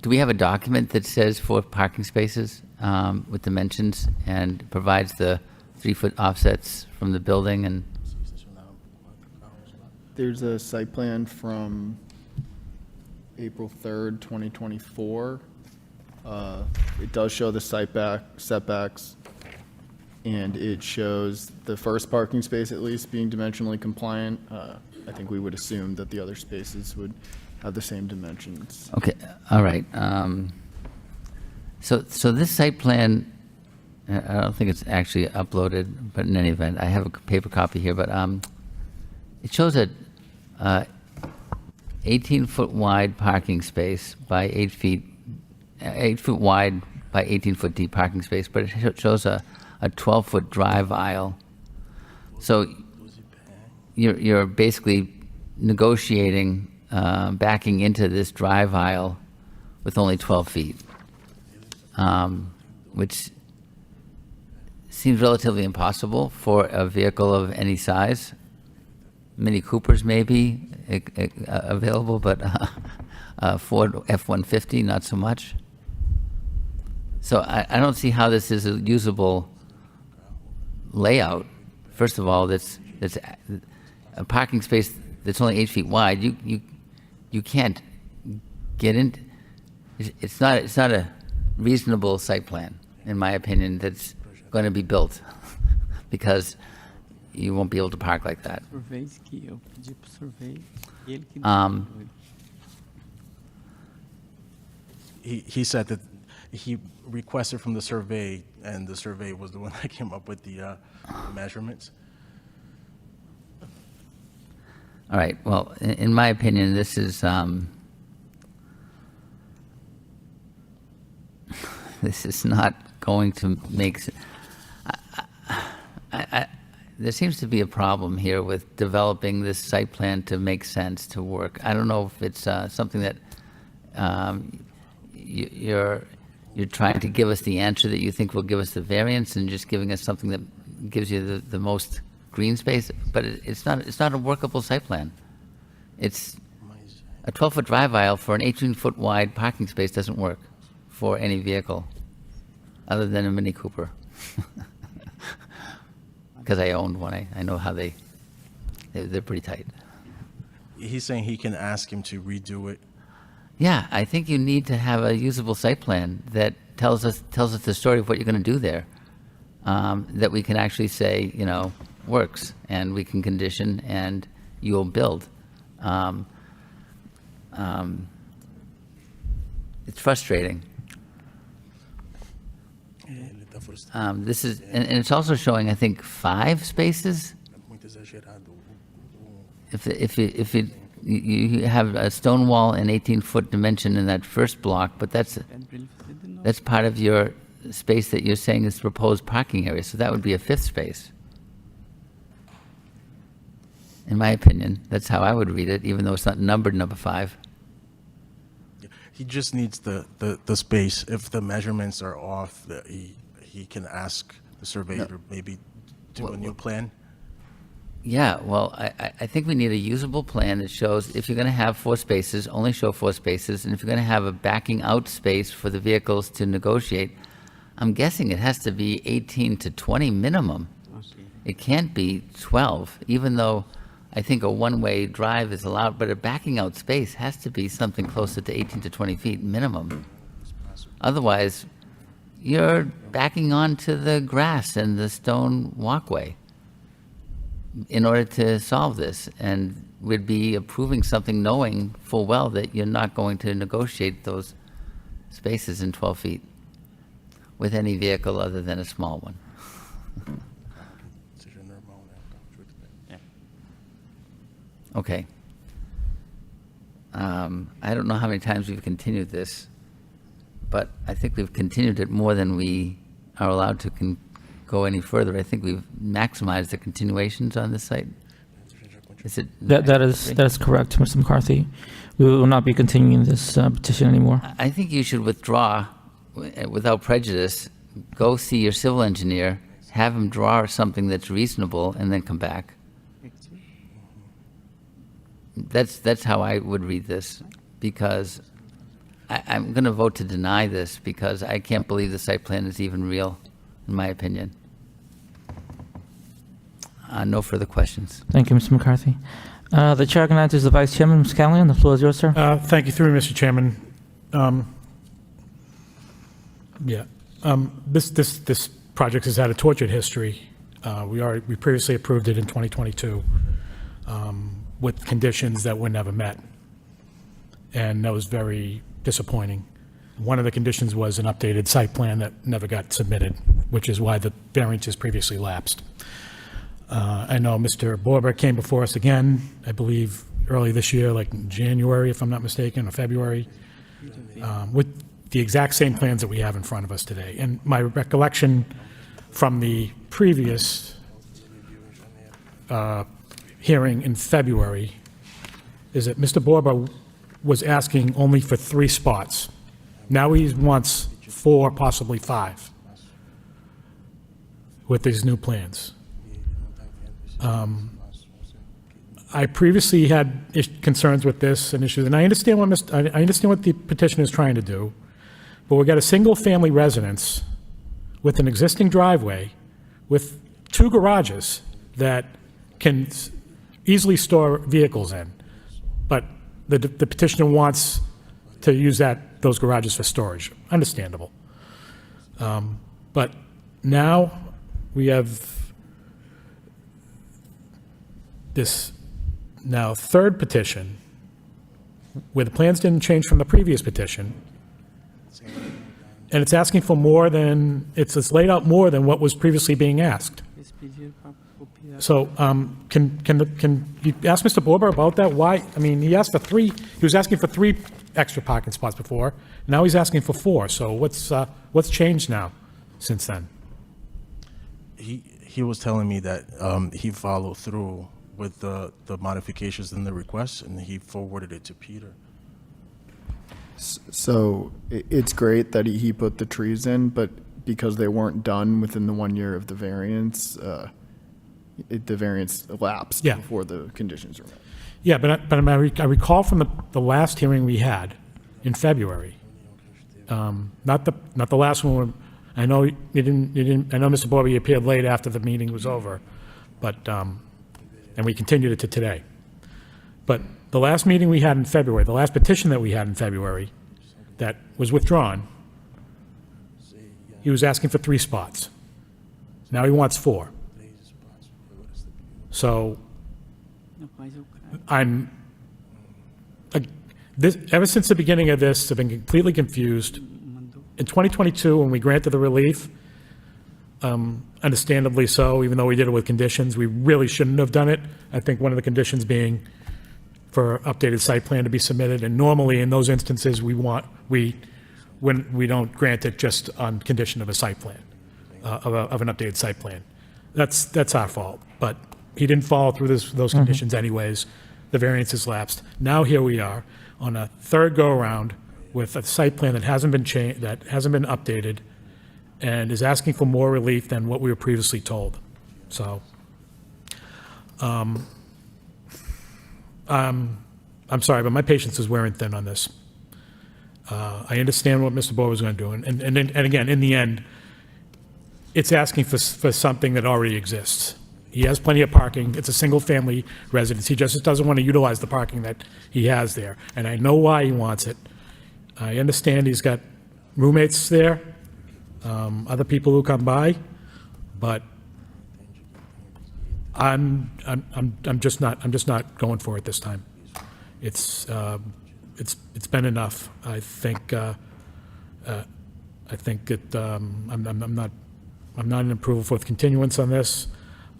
Speaker 8: do we have a document that says 4 parking spaces with dimensions and provides the 3-foot offsets from the building? And
Speaker 5: There's a site plan from April 3rd, 2024. It does show the setbacks, and it shows the first parking space at least being dimensionally compliant. I think we would assume that the other spaces would have the same dimensions.
Speaker 8: okay, all right. So this site plan, I don't think it's actually uploaded, but in any event, I have a paper copy here, but it shows a 18-foot wide parking space by 8 feet, 8 foot wide by 18-foot deep parking space, but it shows a 12-foot drive aisle. So you're basically negotiating backing into this drive aisle with only 12 feet, which seems relatively impossible for a vehicle of any size. Mini Coopers may be available, but Ford F-150, not so much. So I don't see how this is a usable layout. First of all, that's a parking space that's only 8 feet wide. You can't get in. It's not a reasonable site plan, in my opinion, that's going to be built because you won't be able to park like that.
Speaker 13: He said that he requested from the survey, and the survey was the one that came up with the measurements.
Speaker 8: All right, well, in my opinion, this is, this is not going to make, there seems to be a problem here with developing this site plan to make sense, to work. I don't know if it's something that you're trying to give us the answer that you think will give us the variance and just giving us something that gives you the most green space, but it's not a workable site plan. It's a 12-foot drive aisle for an 18-foot wide parking space doesn't work for any vehicle other than a Mini Cooper. Because I owned one, I know how they're pretty tight.
Speaker 13: He's saying he can ask him to redo it.
Speaker 8: Yeah, I think you need to have a usable site plan that tells us the story of what you're going to do there, that we can actually say, you know, works, and we can condition, and you'll build. It's frustrating. This is, and it's also showing, I think, 5 spaces. If you have a stone wall and 18-foot dimension in that first block, but that's part of your space that you're saying is proposed parking area, so that would be a 5th space. In my opinion, that's how I would read it, even though it's not numbered number 5.
Speaker 13: He just needs the space. If the measurements are off, he can ask the surveyor to maybe do a new plan.
Speaker 8: Yeah, well, I think we need a usable plan that shows if you're going to have 4 spaces, only show 4 spaces, and if you're going to have a backing out space for the vehicles to negotiate, I'm guessing it has to be 18 to 20 minimum. It can't be 12, even though I think a one-way drive is allowed, but a backing out space has to be something closer to 18 to 20 feet minimum. Otherwise, you're backing onto the grass and the stone walkway in order to solve this, and we'd be approving something knowing full well that you're not going to negotiate those spaces in 12 feet with any vehicle other than a small one. Okay. I don't know how many times we've continued this, but I think we've continued it more than we are allowed to go any further. I think we've maximized the continuations on this site. Is it?
Speaker 1: That is correct, Mr. McCarthy. We will not be continuing this petition anymore.
Speaker 8: I think you should withdraw without prejudice, go see your civil engineer, have him draw something that's reasonable, and then come back. That's how I would read this, because I'm going to vote to deny this because I can't believe the site plan is even real, in my opinion. No further questions.
Speaker 1: Thank you, Mr. McCarthy. The chair recognizes the vice chairman, Mr. Callahan. The floor is yours, sir.
Speaker 9: Thank you, through Mr. Chairman. This project has had a tortured history. We previously approved it in 2022 with conditions that were never met, and that was very disappointing. One of the conditions was an updated site plan that never got submitted, which is why the variances previously lapsed. I know Mr. Borber came before us again, I believe, early this year, like in January, if I'm not mistaken, or February, with the exact same plans that we have in front of us today. And my recollection from the previous hearing in February is that Mr. Borber was asking only for 3 spots. Now he wants 4, possibly 5, with these new plans. I previously had concerns with this and issues, and I understand what the petitioner is trying to do, but we've got a single-family residence with an existing driveway with 2 garages that can easily store vehicles in, but the petitioner wants to use those garages for storage. Understandable. But now we have this third petition where the plans didn't change from the previous petition, and it's asking for more than, it's laid out more than what was previously being asked. So can you ask Mr. Borber about that? Why? I mean, he was asking for 3 extra parking spots before. Now he's asking for 4. So what's changed now since then?
Speaker 13: He was telling me that he followed through with the modifications in the request, and he forwarded it to Peter.
Speaker 5: So it's great that he put the trees in, but because they weren't done within the 1 year of the variance, the variance elapsed before the conditions were met.
Speaker 9: Yeah, but I recall from the last hearing we had in February, not the last one. I know you didn't. I know Mr. Borber appeared late after the meeting was over, but and we continued it to today. But the last meeting we had in February, the last petition that we had in February, that was withdrawn, he was asking for 3 spots. Now he wants 4. So ever since the beginning of this, I've been completely confused. In 2022, when we granted the relief, understandably so, even though we did it with conditions, we really shouldn't have done it. I think one of the conditions being for updated site plan to be submitted, and normally in those instances, when we don't grant it just on condition of a site plan, of an updated site plan. That's our fault, but he didn't follow through those conditions anyways. The variance has lapsed. Now here we are on a third go-around with a site plan that hasn't been changed, that hasn't been updated, and is asking for more relief than what we were previously told. So, I'm sorry, but my patience is wearing thin on this. I understand what Mr. Bowe was going to do, and again, in the end, it's asking for something that already exists. He has plenty of parking. It's a single-family residence. He just doesn't want to utilize the parking that he has there, and I know why he wants it. I understand he's got roommates there, other people who come by, but I'm just not going for it this time. It's been enough. I think that I'm not in approval for continuance on this,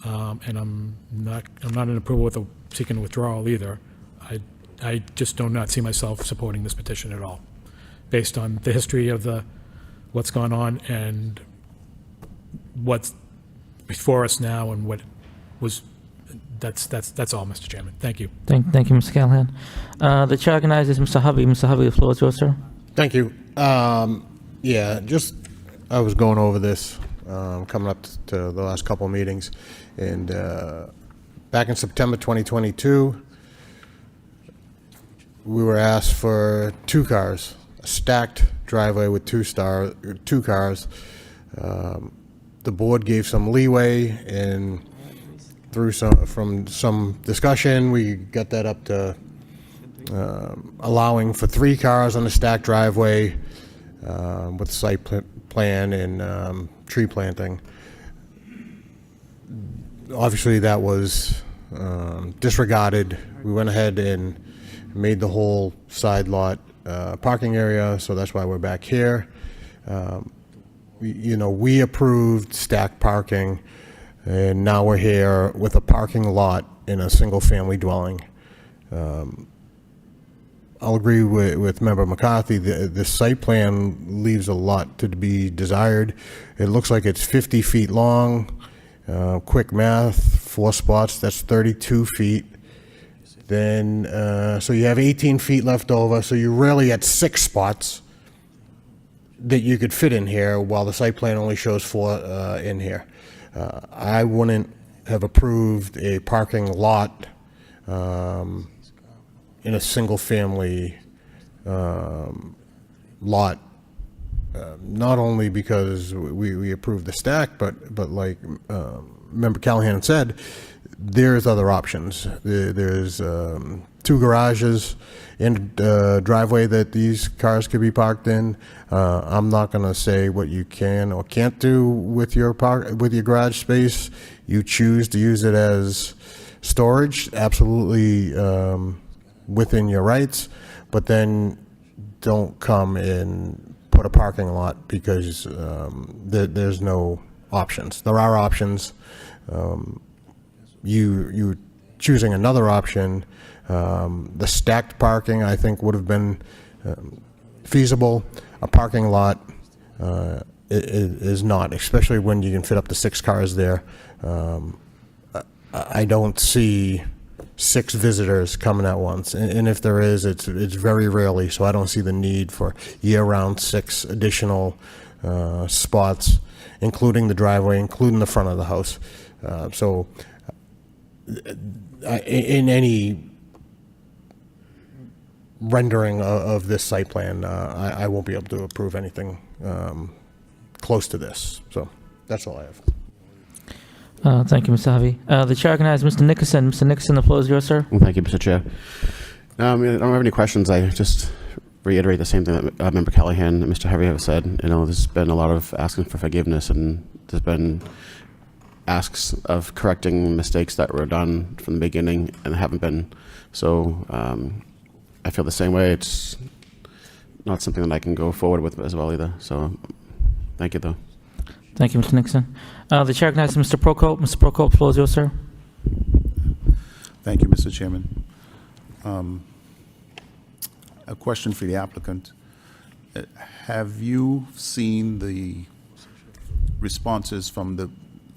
Speaker 9: and I'm not in approval with seeking withdrawal either. I just do not see myself supporting this petition at all, based on the history of what's gone on and what's before us now and what was. That's all, Mr. Chairman. Thank you.
Speaker 1: Thank you, Mr. Callahan. The chair recognizes Mr. Hovey. Mr. Hovey, the floor is yours, sir.
Speaker 10: Thank you. Yeah, just I was going over this coming up to the last couple of meetings. And back in September 2022, we were asked for 2 cars, a stacked driveway with 2 cars. The board gave some leeway, and from some discussion, we got that up to allowing for 3 cars on the stacked driveway with site plan and tree planting. Obviously, that was disregarded. We went ahead and made the whole side lot parking area, so that's why we're back here. We approved stacked parking, and now we're here with a parking lot in a single-family dwelling. I'll agree with Member McCarthy. The site plan leaves a lot to be desired. It looks like it's 50 feet long. Quick math, 4 spots, that's 32 feet. Then, so you have 18 feet left over, so you're really at 6 spots that you could fit in here, while the site plan only shows 4 in here. I wouldn't have approved a parking lot in a single-family lot, not only because we approved the stack, but like Member Callahan said, there's other options. There's 2 garages and driveway that these cars could be parked in. I'm not going to say what you can or can't do with your garage space. You choose to use it as storage, absolutely within your rights, but then don't come and put a parking lot because there's no options. There are options. You choosing another option, the stacked parking I think would have been feasible. A parking lot is not, especially when you can fit up to 6 cars there. I don't see 6 visitors coming at once, and if there is, it's very rarely. So I don't see the need for year-round 6 additional spots, including the driveway, including the front of the house. So in any rendering of this site plan, I won't be able to approve anything close to this. So that's all I have.
Speaker 1: Thank you, Mr. Harvey. The chair recognizes Mr. Nickerson. Mr. Nickerson, the floor is yours, sir.
Speaker 11: Well, thank you, Mr. Chair. I don't have any questions. I just reiterate the same thing that Member Callahan and Mr. Harvey have said. There's been a lot of asking for forgiveness, and there's been asks of correcting mistakes that were done from the beginning and haven't been. So I feel the same way. It's not something that I can go forward with as well either. So thank you, though.
Speaker 1: Thank you, Mr. Nixon. The chair recognizes Mr. Prokop. Mr. Prokop, the floor is yours, sir.
Speaker 7: Thank you, Mr. Chairman. A question for the applicant. Have you seen the responses from the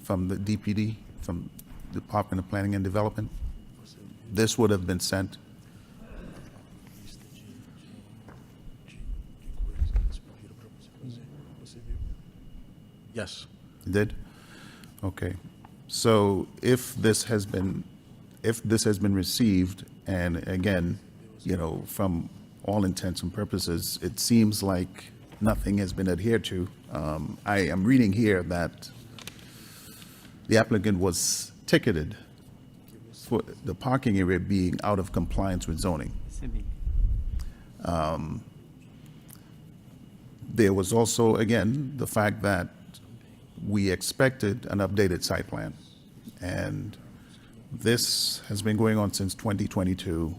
Speaker 7: DPD, from the Department of Planning and Development? This would have been sent.
Speaker 13: Yes.
Speaker 7: You did? Okay. So if this has been received, and again, from all intents and purposes, it seems like nothing has been adhered to. I am reading here that the applicant was ticketed for the parking area being out of compliance with zoning. There was also, again, the fact that we expected an updated site plan. And this has been going on since 2022.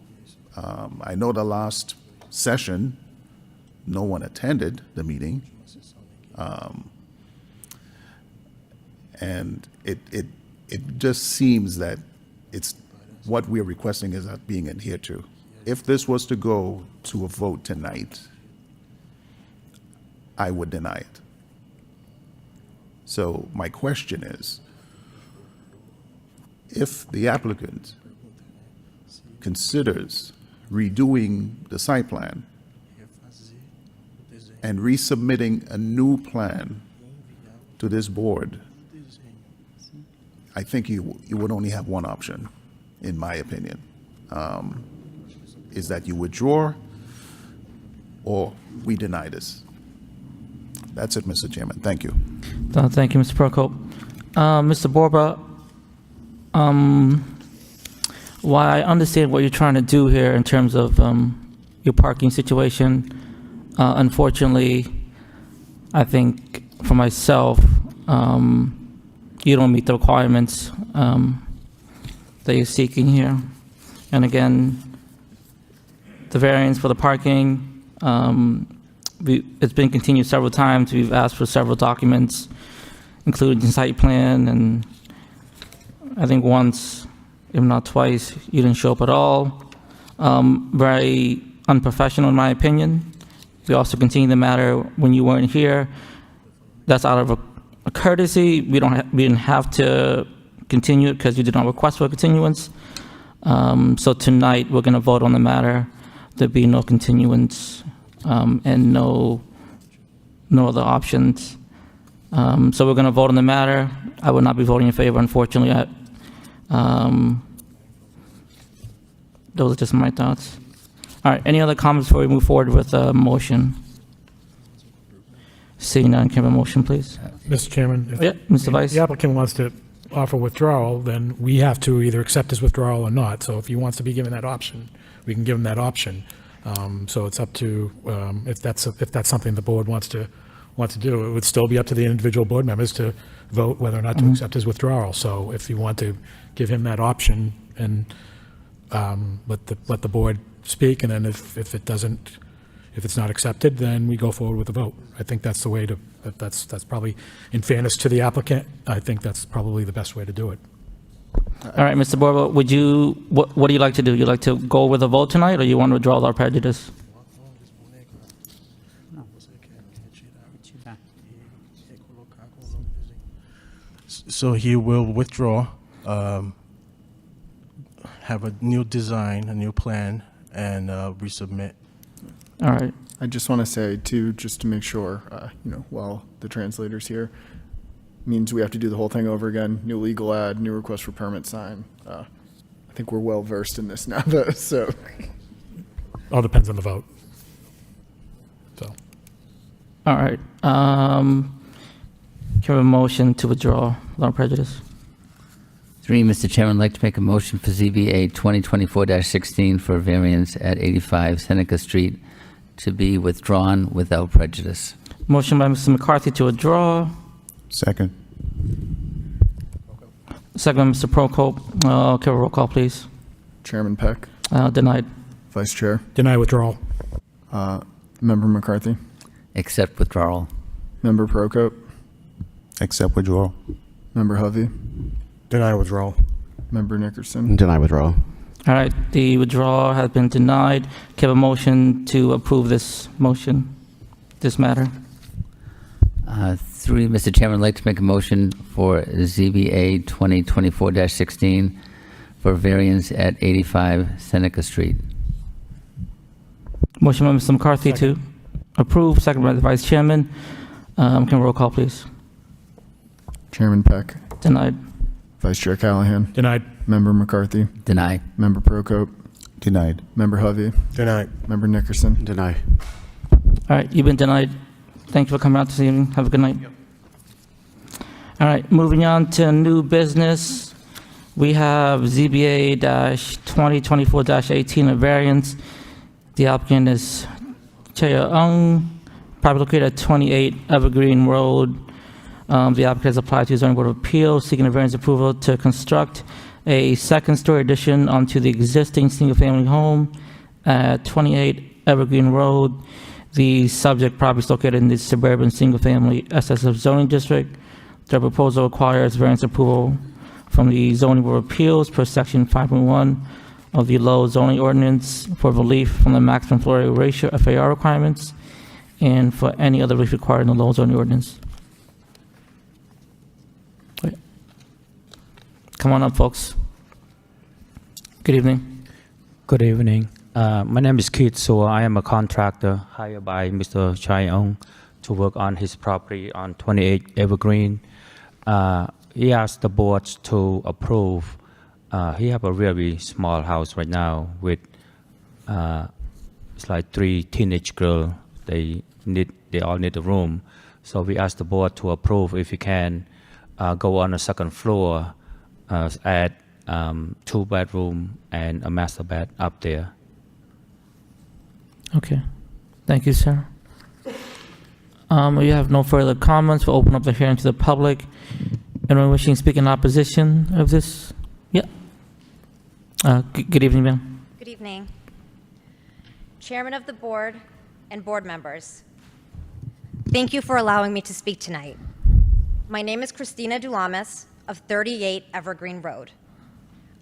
Speaker 7: I know the last session, no one attended the meeting. And it just seems that it's what we're requesting is not being adhered to. If this was to go to a vote tonight, I would deny it. So my question is, if the applicant considers redoing the site plan and resubmitting a new plan to this board, I think you would only have one option, in my opinion, is that you withdraw or we deny this. That's it, Mr. Chairman. Thank you.
Speaker 1: Thank you, Mr. Prokop. Mr. Borba, while I understand what you're trying to do here in terms of your parking situation, unfortunately, I think for myself, you don't meet the requirements that you're seeking here. And again, the variance for the parking, it's been continued several times. We've asked for several documents, including the site plan, and I think once, if not twice, you didn't show up at all. Very unprofessional, in my opinion. We also continued the matter when you weren't here. That's out of a courtesy. We didn't have to continue it because you did not request for a continuance. So tonight we're going to vote on the matter. There'll be no continuance and no other options. So we're going to vote on the matter. I will not be voting in favor, unfortunately. Those are just my thoughts. All right, any other comments before we move forward with a motion? Seeing none, can I have a motion, please?
Speaker 9: Mr. Chairman?
Speaker 1: Yeah, Mr. Vice.
Speaker 9: The applicant wants to offer withdrawal, then we have to either accept his withdrawal or not. So if he wants to be given that option, we can give him that option. So it's up to, if that's something the board wants to do. It would still be up to the individual board members to vote whether or not to accept his withdrawal. So if you want to give him that option and let the board speak, and then if it's not accepted, then we go forward with the vote. I think that's the way to, that's probably, in fairness to the applicant, I think that's probably the best way to do it.
Speaker 1: All right, Mr. Borba, what do you like to do? You like to go with a vote tonight, or you want to withdraw without prejudice?
Speaker 13: So he will withdraw, have a new design, a new plan, and resubmit.
Speaker 1: All right.
Speaker 5: I just want to say, too, just to make sure, while the translator's here, means we have to do the whole thing over again, new legal ad, new request for permit sign. I think we're well versed in this now, though, so.
Speaker 9: All depends on the vote. So,
Speaker 1: All right. Can we have a motion to withdraw without prejudice?
Speaker 8: 3, Mr. Chairman, I'd like to make a motion for ZBA 2024-16 for variance at 85 Seneca Street to be withdrawn without prejudice.
Speaker 1: Motion by Mr. McCarthy to withdraw.
Speaker 7: Second.
Speaker 1: Second by Mr. Prokop. Can we roll call, please?
Speaker 5: Chairman Peck,
Speaker 1: Denied.
Speaker 5: Vice Chair,
Speaker 9: deny withdrawal.
Speaker 5: Member McCarthy,
Speaker 8: Accept withdrawal.
Speaker 5: Member Prokop,
Speaker 7: Accept withdrawal.
Speaker 5: Member Hovey,
Speaker 10: Deny withdrawal.
Speaker 5: Member Nickerson.
Speaker 11: Deny withdrawal.
Speaker 1: All right, the withdrawal has been denied. Can I have a motion to approve this matter?
Speaker 8: 3, Mr. Chairman, I'd like to make a motion for ZBA 2024-16 for variance at 85 Seneca Street.
Speaker 1: Motion by Mr. McCarthy to approve, second by the Vice Chairman. Can we roll call, please?
Speaker 5: Chairman Peck,
Speaker 1: Denied.
Speaker 5: Vice Chair Callahan,
Speaker 9: Denied.
Speaker 5: Member McCarthy,
Speaker 8: Deny.
Speaker 5: Member Prokop,
Speaker 7: Denied.
Speaker 5: Member Hovey,
Speaker 10: Deny.
Speaker 5: Member Nickerson.
Speaker 11: Deny.
Speaker 1: All right, you've been denied. Thank you for coming out this evening. Have a good night. All right, moving on to new business. We have ZBA-2024-18, a variance. The applicant is Chaya Ung, property located at 28 Evergreen Road. The applicant has applied to the Zoning Board of Appeals, seeking a variance approval to construct a second-story addition onto the existing single-family home at 28 Evergreen Road. The subject property is located in the suburban single-family SS zoning district. The proposal requires variance approval from the Zoning Board of Appeals per Section 5.1 of the Lowell zoning ordinance for relief from the maximum floor area ratio FAR requirements and for any other relief required in the Lowell zoning ordinance. Come on up, folks. Good evening.
Speaker 14: Good evening. My name is Keith, so I am a contractor hired by Mr. Chai Ong to work on his property on 28 Evergreen. He asked the board to approve. He have a really small house right now with it's like 3 teenage girls. They all need a room. So we asked the board to approve if you can go on the second floor, add 2 bedroom and a master bed up there.
Speaker 1: Okay. Thank you, sir. We have no further comments. We'll open up the hearing to the public. Anyone wishing to speak in opposition of this? Yeah. Good evening, ma'am.
Speaker 15: Good evening. Chairman of the board and board members, thank you for allowing me to speak tonight. My name is Christina Dulamis of 38 Evergreen Road.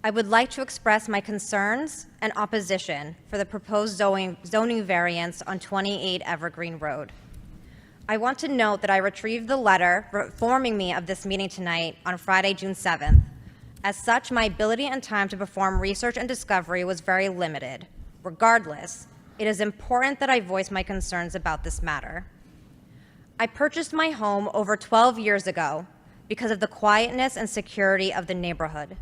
Speaker 15: I would like to express my concerns and opposition for the proposed zoning variance on 28 Evergreen Road. I want to note that I retrieved the letter informing me of this meeting tonight on Friday, June 7th. As such, my ability and time to perform research and discovery was very limited. Regardless, it is important that I voice my concerns about this matter. I purchased my home over 12 years ago because of the quietness and security of the neighborhood.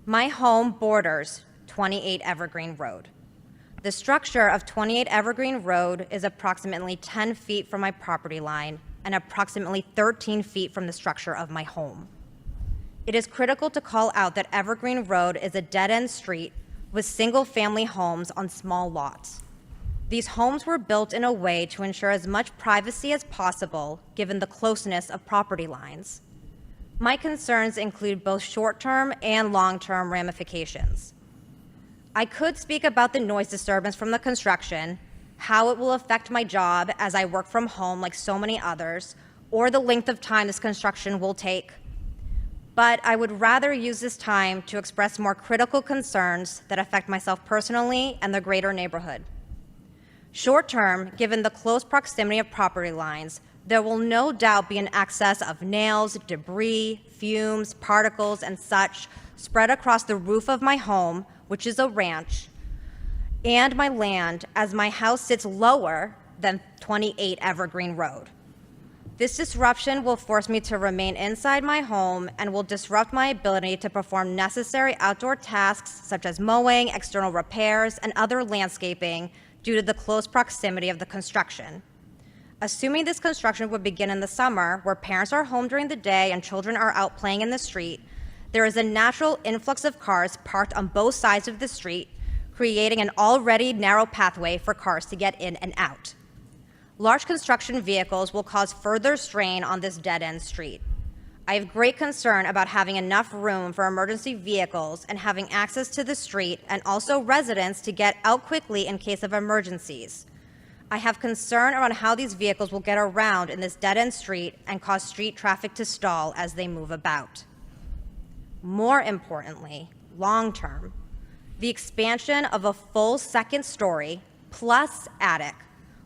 Speaker 15: My home borders 28 Evergreen Road. The structure of 28 Evergreen Road is approximately 10 feet from my property line and approximately 13 feet from the structure of my home. It is critical to call out that Evergreen Road is a dead-end street with single-family homes on small lots. These homes were built in a way to ensure as much privacy as possible given the closeness of property lines. My concerns include both short-term and long-term ramifications. I could speak about the noise disturbance from the construction, how it will affect my job as I work from home like so many others, or the length of time this construction will take. But I would rather use this time to express more critical concerns that affect myself personally and the greater neighborhood. Short-term, given the close proximity of property lines, there will no doubt be an excess of nails, debris, fumes, particles, and such spread across the roof of my home, which is a ranch, and my land as my house sits lower than 28 Evergreen Road. This disruption will force me to remain inside my home and will disrupt my ability to perform necessary outdoor tasks such as mowing, external repairs, and other landscaping due to the close proximity of the construction. Assuming this construction would begin in the summer, where parents are home during the day and children are out playing in the street, there is a natural influx of cars parked on both sides of the street, creating an already narrow pathway for cars to get in and out. Large construction vehicles will cause further strain on this dead-end street. I have great concern about having enough room for emergency vehicles and having access to the street and also residents to get out quickly in case of emergencies. I have concern around how these vehicles will get around in this dead-end street and cause street traffic to stall as they move about. More importantly, long-term, the expansion of a full second story plus attic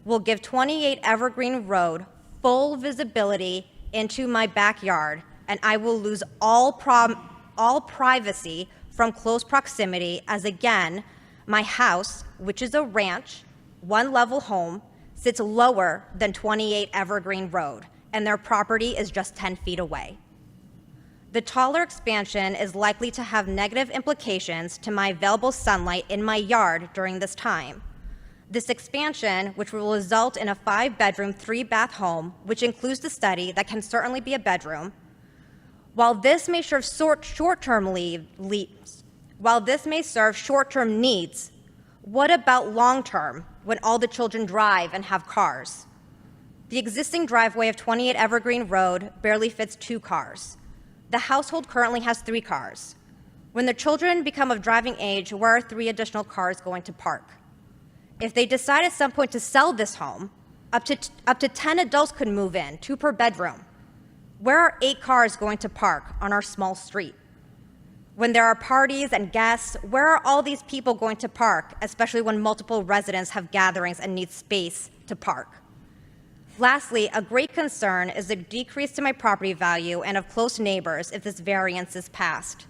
Speaker 15: will give 28 Evergreen Road full visibility into my backyard, and I will lose all privacy from close proximity as, again, my house, which is a ranch, one-level home, sits lower than 28 Evergreen Road, and their property is just 10 feet away. The taller expansion is likely to have negative implications to my available sunlight in my yard during this time. This expansion, which will result in a 5-bedroom, 3-bath home, which includes the study that can certainly be a bedroom, while this may serve short-term needs, what about long-term, when all the children drive and have cars? The existing driveway of 28 Evergreen Road barely fits 2 cars. The household currently has 3 cars. When the children become of driving age, where are 3 additional cars going to park? If they decide at some point to sell this home, up to 10 adults could move in, 2 per bedroom. Where are 8 cars going to park on our small street? When there are parties and guests, where are all these people going to park, especially when multiple residents have gatherings and need space to park? Lastly, a great concern is the decrease to my property value and of close neighbors if this variance is passed.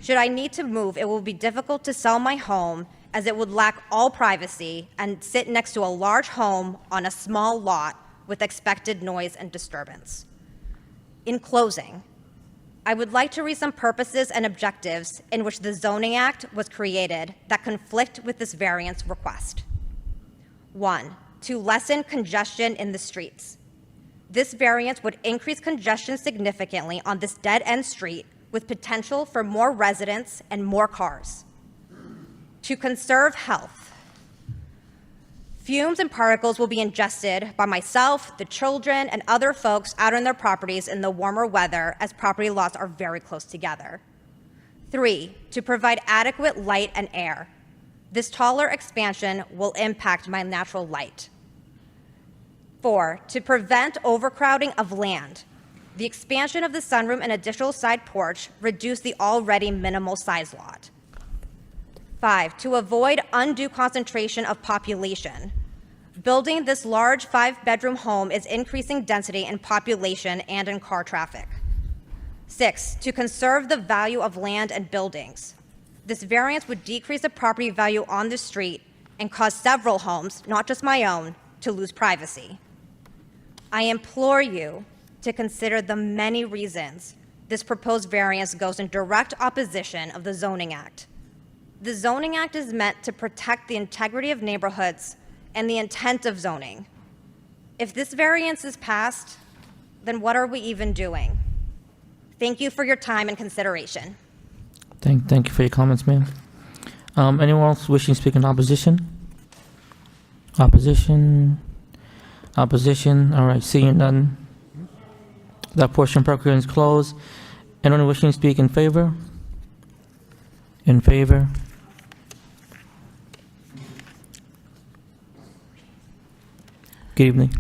Speaker 15: Should I need to move, it will be difficult to sell my home as it would lack all privacy and sit next to a large home on a small lot with expected noise and disturbance. In closing, I would like to read some purposes and objectives in which the Zoning Act was created that conflict with this variance request. 1, to lessen congestion in the streets. This variance would increase congestion significantly on this dead-end street with potential for more residents and more cars. To conserve health. Fumes and particles will be ingested by myself, the children, and other folks out on their properties in the warmer weather as property lots are very close together. 3, to provide adequate light and air. This taller expansion will impact my natural light. 4, to prevent overcrowding of land. The expansion of the sunroom and additional side porch reduce the already minimal size lot. 5, to avoid undue concentration of population. Building this large 5-bedroom home is increasing density in population and in car traffic. 6, to conserve the value of land and buildings. This variance would decrease the property value on the street and cause several homes, not just my own, to lose privacy. I implore you to consider the many reasons this proposed variance goes in direct opposition of the Zoning Act. The Zoning Act is meant to protect the integrity of neighborhoods and the intent of zoning. If this variance is passed, then what are we even doing? Thank you for your time and consideration.
Speaker 1: Thank you for your comments, ma'am. Anyone else wishing to speak in opposition? Opposition? Opposition? All right, seeing none. That portion of public hearing is closed. Anyone wishing to speak in favor? In favor? Good evening.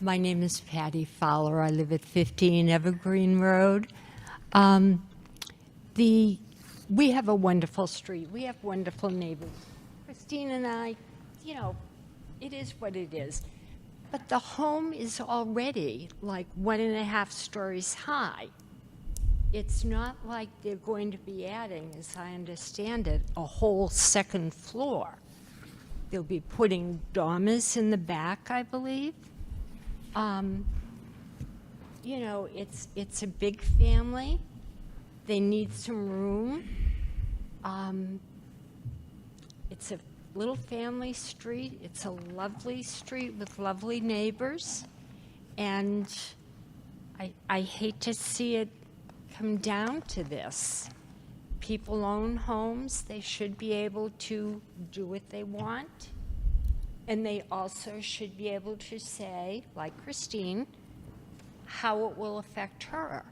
Speaker 16: My name is Patty Fowler. I live at 15 Evergreen Road. We have a wonderful street. We have wonderful neighbors. Christine and I, it is what it is. But the home is already like 1.5 stories high. It's not like they're going to be adding, as I understand it, a whole second floor. They'll be putting dormers in the back, I believe. It's a big family. They need some room. It's a little family street. It's a lovely street with lovely neighbors. And I hate to see it come down to this. People own homes. They should be able to do what they want. And they also should be able to say, like Christine, how it will affect her.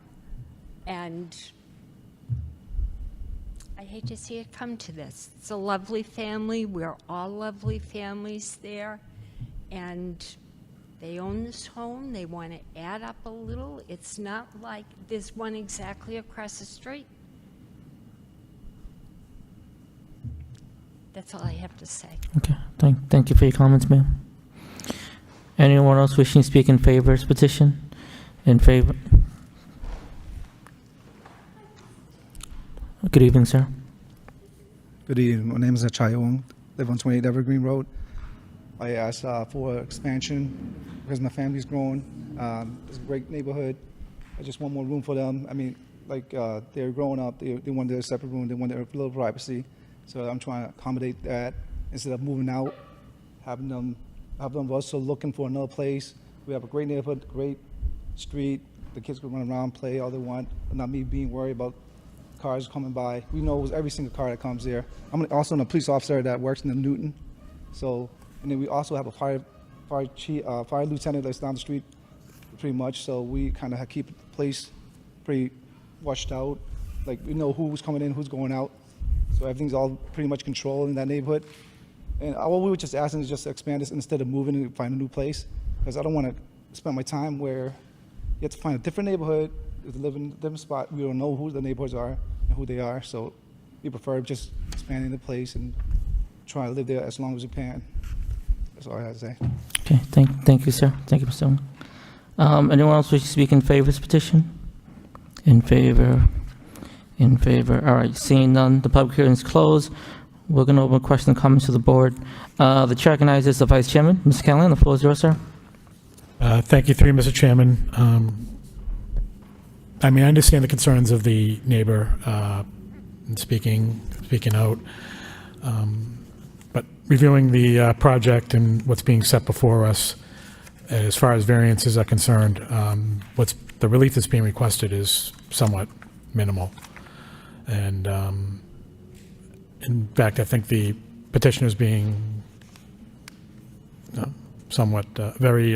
Speaker 16: And I hate to see it come to this. It's a lovely family. We're all lovely families there. And they own this home. They want to add up a little. It's not like there's one exactly across the street. That's all I have to say.
Speaker 1: Okay, thank you for your comments, ma'am. Anyone else wishing to speak in favor of this petition? In favor? Good evening, sir.
Speaker 17: Good evening. My name is Achai Ong. Live on 28 Evergreen Road. I asked for expansion because my family's growing. It's a great neighborhood. I just want more room for them. I mean, they're growing up. They want their separate room. They want their little privacy. So I'm trying to accommodate that instead of moving out, having them also looking for another place. We have a great neighborhood, great street. The kids can run around, play all they want, but not me being worried about cars coming by. We know every single car that comes there. I'm also a police officer that works in the Newton. So, and then we also have a fire lieutenant that's down the street pretty much. So we kind of keep the place pretty washed out. Like we know who's coming in, who's going out. So everything's all pretty much controlled in that neighborhood. And all we were just asking is just to expand this instead of moving and find a new place. Because I don't want to spend my time where you have to find a different neighborhood, you have to live in a different spot. We don't know who the neighborhoods are and who they are. So we prefer just expanding the place and trying to live there as long as we can. That's all I have to say.
Speaker 1: Okay, thank you, sir. Thank you, Mr. Ong. Anyone else wish to speak in favor of this petition? In favor? In favor. All right, seeing none, the public hearing is closed. We're going to open questions and comments to the board. The chair recognizes the vice chairman, Ms. Callahan. The floor is yours, sir.
Speaker 9: Thank you, through Mr. Chairman. I mean, I understand the concerns of the neighbor in speaking out, but reviewing the project and what's being set before us, as far as variances are concerned, the relief that's being requested is somewhat minimal. And in fact, I think the petitioner is being somewhat very,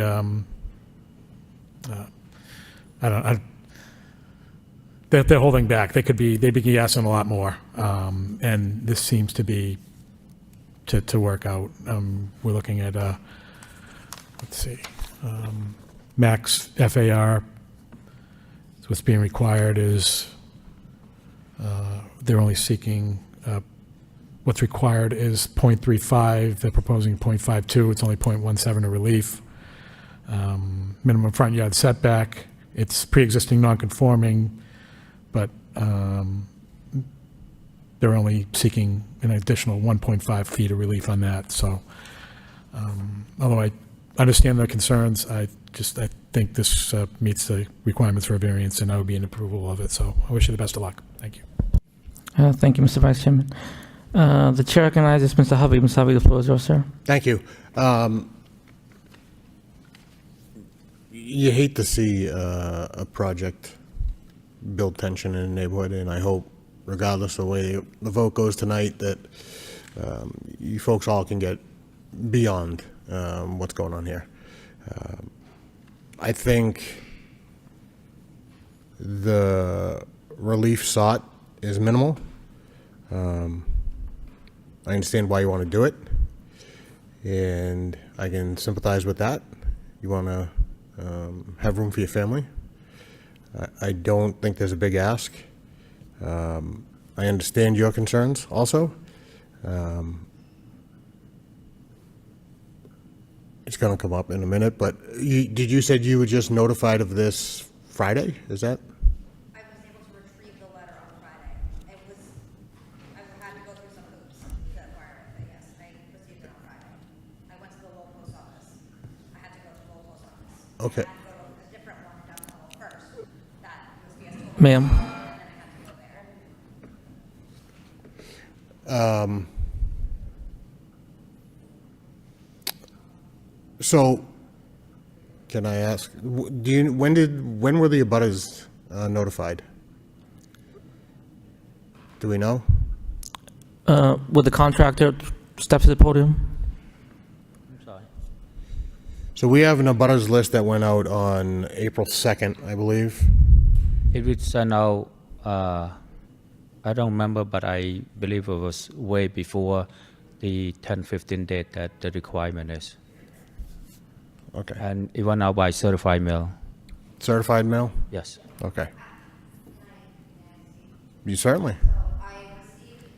Speaker 9: they're holding back. They'd be asking a lot more. And this seems to be to work out. We're looking at, let's see, max FAR. What's being required is they're only seeking, what's required is 0.35. They're proposing 0.52. It's only 0.17 of relief. Minimum front yard setback. It's pre-existing non-conforming, but they're only seeking an additional 1.5 feet of relief on that. So, although I understand their concerns, I think this meets the requirements for a variance, and I would be in approval of it. So I wish you the best of luck. Thank you.
Speaker 1: Thank you, Mr. Vice Chairman. The chair recognizes Mr. Hovey. Mr. Hovey, the floor is yours, sir.
Speaker 10: Thank you. You hate to see a project build tension in a neighborhood, and I hope, regardless of the way the vote goes tonight, that you folks all can get beyond what's going on here. I think the relief sought is minimal. I understand why you want to do it, and I can sympathize with that. You want to have room for your family. I don't think there's a big ask. I understand your concerns also. It's going to come up in a minute, but did you said you were just notified of this Friday? Is that?
Speaker 15: I was able to retrieve the letter on Friday. I had to go through some hoops to acquire it, but yes, I received it on Friday. I went to the Lowell post office. I had to go to the Lowell post office.
Speaker 10: Okay.
Speaker 15: I had to go to a different one down the hall first. That was via
Speaker 1: Ma'am.
Speaker 15: and then I had to go there.
Speaker 10: So, can I ask? When were the abutters notified? Do we know?
Speaker 1: Would the contractor step to the podium?
Speaker 14: I'm sorry.
Speaker 10: So we have an abutters list that went out on April 2nd, I believe.
Speaker 14: It was sent out, I don't remember, but I believe it was way before the 10-15 date that the requirement is.
Speaker 10: Okay.
Speaker 14: And it went out by certified mail.
Speaker 10: Certified mail?
Speaker 14: Yes.
Speaker 10: Okay. You certainly.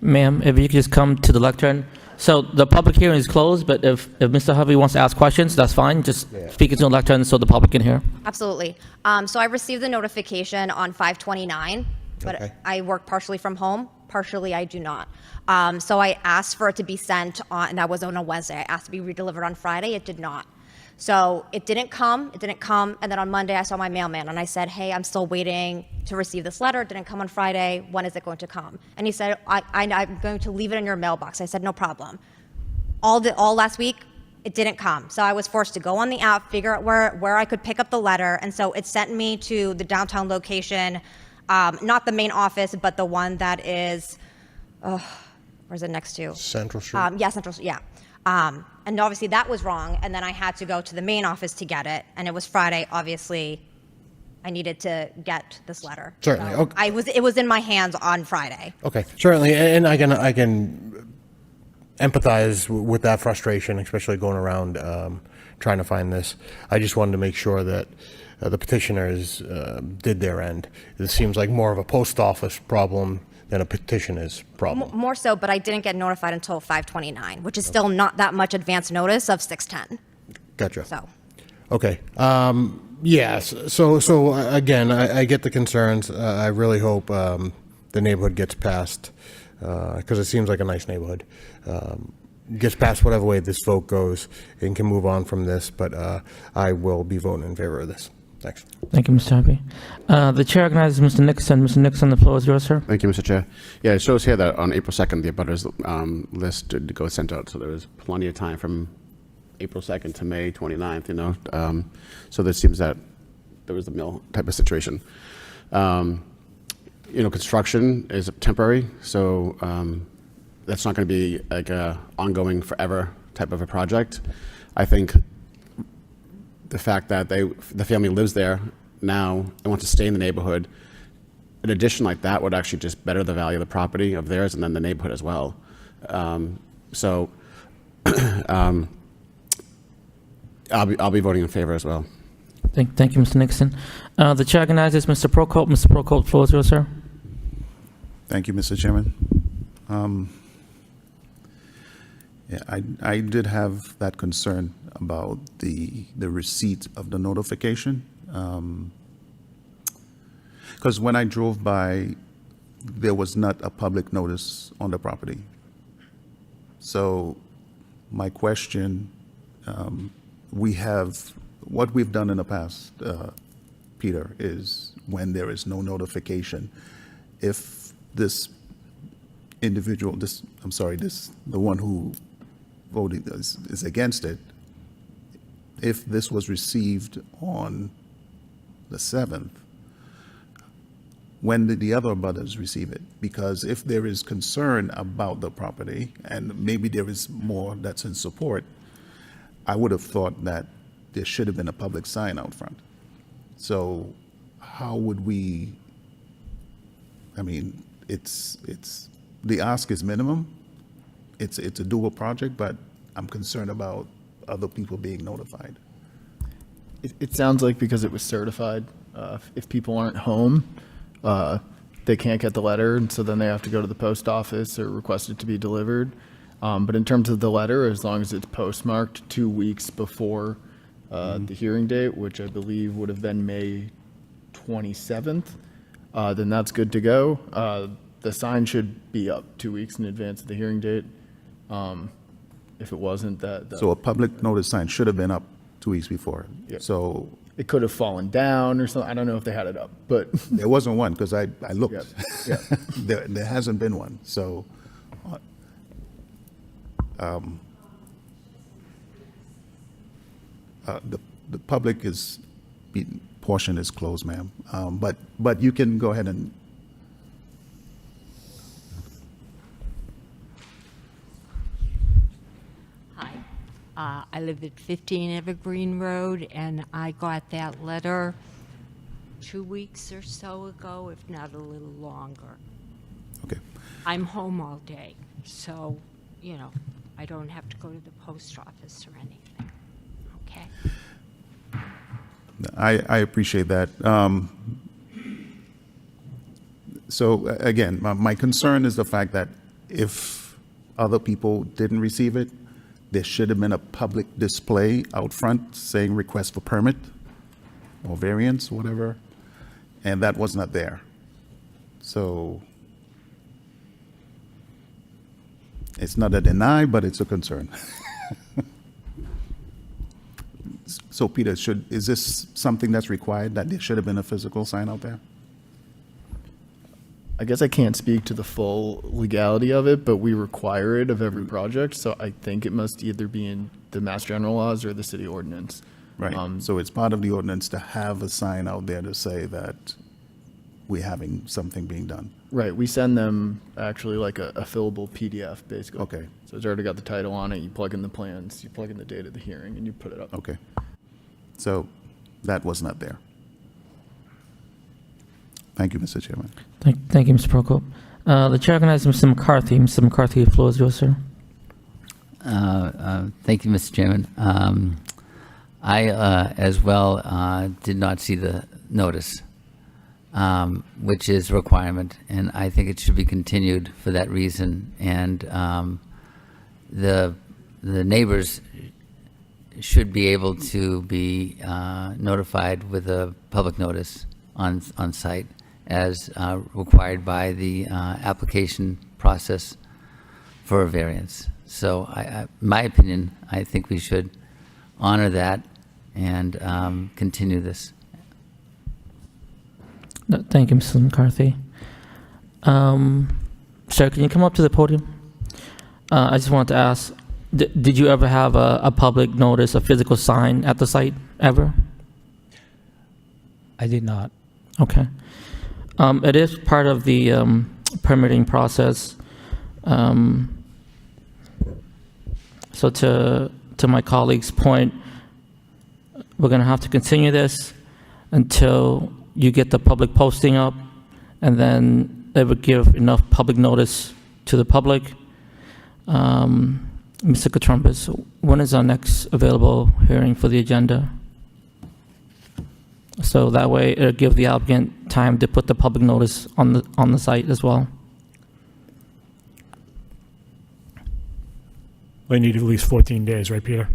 Speaker 1: Ma'am, if you could just come to the lectern. So the public hearing is closed, but if Mr. Hovey wants to ask questions, that's fine. Just speak into the lectern so the public can hear.
Speaker 15: Absolutely. So I received the notification on 5/29, but
Speaker 10: Okay.
Speaker 15: I work partially from home, partially I do not. So I asked for it to be sent on, and that was on a Wednesday. I asked to be redelivered on Friday. It did not. So it didn't come, and then on Monday I saw my mailman, and I said, hey, I'm still waiting to receive this letter. It didn't come on Friday. When is it going to come? And he said, I'm going to leave it in your mailbox. I said, no problem. All last week, it didn't come. So I was forced to go on the app, figure out where I could pick up the letter, and so it sent me to the downtown location, not the main office, but the one that is, where's it next to?
Speaker 10: Central Street?
Speaker 15: Yeah, Central Street, yeah. And obviously that was wrong, and then I had to go to the main office to get it, and it was Friday, obviously. I needed to get this letter.
Speaker 10: Certainly.
Speaker 15: So
Speaker 10: Okay.
Speaker 15: it was in my hands on Friday.
Speaker 10: Okay, certainly, and I can empathize with that frustration, especially going around trying to find this. I just wanted to make sure that the petitioners did their end. This seems like more of a post office problem than a petitioner's problem.
Speaker 15: More so, but I didn't get notified until 5/29, which is still not that much advance notice of 6/10.
Speaker 10: Gotcha.
Speaker 15: So.
Speaker 10: Okay. Yes. So again, I get the concerns. I really hope the neighborhood gets passed because it seems like a nice neighborhood. gets past whatever way this vote goes and can move on from this, but I will be voting in favor of this. Thanks.
Speaker 1: Thank you, Mr. Harvey. The chair recognizes Mr. Nixon. Mr. Nixon, the floor is yours, sir.
Speaker 11: Thank you, Mr. Chair. Yeah, it shows here that on April 2nd, the abutters list did go sent out, so there was plenty of time from April 2nd to May 29th, you know. So there seems that there was a mill type of situation. You know, construction is temporary, so that's not going to be like a ongoing forever type of a project. I think the fact that the family lives there now and wants to stay in the neighborhood, an addition like that would actually just better the value of the property of theirs and then the neighborhood as well. So I'll be voting in favor as well.
Speaker 1: Thank you, Mr. Nixon. The chair recognizes Mr. Prokop. Mr. Prokop, the floor is yours, sir.
Speaker 7: Thank you, Mr. Chairman. Yeah, I did have that concern about the receipt of the notification. Because when I drove by, there was not a public notice on the property. So my question, what we've done in the past, Peter, is when there is no notification, if this individual, the one who voted is against it, if this was received on the 7th, when did the other abutters receive it? Because if there is concern about the property, and maybe there is more that's in support, I would have thought that there should have been a public sign out front. So how would we, I mean, it's the ask is minimum. It's a dual project, but I'm concerned about other people being notified.
Speaker 5: It sounds like because it was certified, if people aren't home, they can't get the letter, and so then they have to go to the post office or request it to be delivered. But in terms of the letter, as long as it's postmarked 2 weeks before the hearing date, which I believe would have been May 27th, then that's good to go. The sign should be up 2 weeks in advance of the hearing date. If it wasn't,
Speaker 7: So a public notice sign should have been up 2 weeks before.
Speaker 5: Yeah.
Speaker 7: So
Speaker 5: it could have fallen down or something. I don't know if they had it up, but
Speaker 7: there wasn't one because I looked.
Speaker 5: Yeah.
Speaker 7: There hasn't been one. So the public portion is closed, ma'am. But you can go ahead and.
Speaker 16: I live at 15 Evergreen Road, and I got that letter 2 weeks or so ago, if not a little longer.
Speaker 7: Okay.
Speaker 16: I'm home all day, so, you know, I don't have to go to the post office or anything. Okay?
Speaker 7: I appreciate that. So again, my concern is the fact that if other people didn't receive it, there should have been a public display out front saying request for permit or variance, whatever, and that was not there. So it's not a deny, but it's a concern. So Peter, is this something that's required, that there should have been a physical sign out there?
Speaker 5: I guess I can't speak to the full legality of it, but we require it of every project. So I think it must either be in the Mass General laws or the city ordinance.
Speaker 7: Right. So it's part of the ordinance to have a sign out there to say that we're having something being done.
Speaker 5: Right. We send them actually like a fillable PDF, basically.
Speaker 7: Okay.
Speaker 5: So it's already got the title on it. You plug in the plans, you plug in the date of the hearing, and you put it up.
Speaker 7: Okay. So that was not there. Thank you, Mr. Chairman.
Speaker 1: Thank you, Mr. Prokop. The chair recognizes Mr. McCarthy. Mr. McCarthy, the floor is yours, sir.
Speaker 8: Thank you, Mr. Chairman. I, as well, did not see the notice, which is a requirement, and I think it should be continued for that reason. And the neighbors should be able to be notified with a public notice on site, as required by the application process for a variance. So my opinion, I think we should honor that and continue this.
Speaker 1: No, thank you, Mrs. McCarthy. Sir, can you come up to the podium? I just wanted to ask, did you ever have a public notice, a physical sign at the site, ever?
Speaker 14: I did not.
Speaker 1: Okay. It is part of the permitting process. So to my colleague's point, we're going to have to continue this until you get the public posting up, and then it would give enough public notice to the public. Mr. Katrumbis, when is our next available hearing for the agenda? So that way it'll give the applicant time to put the public notice on the site as well.
Speaker 9: They need at least 14 days, right, Peter?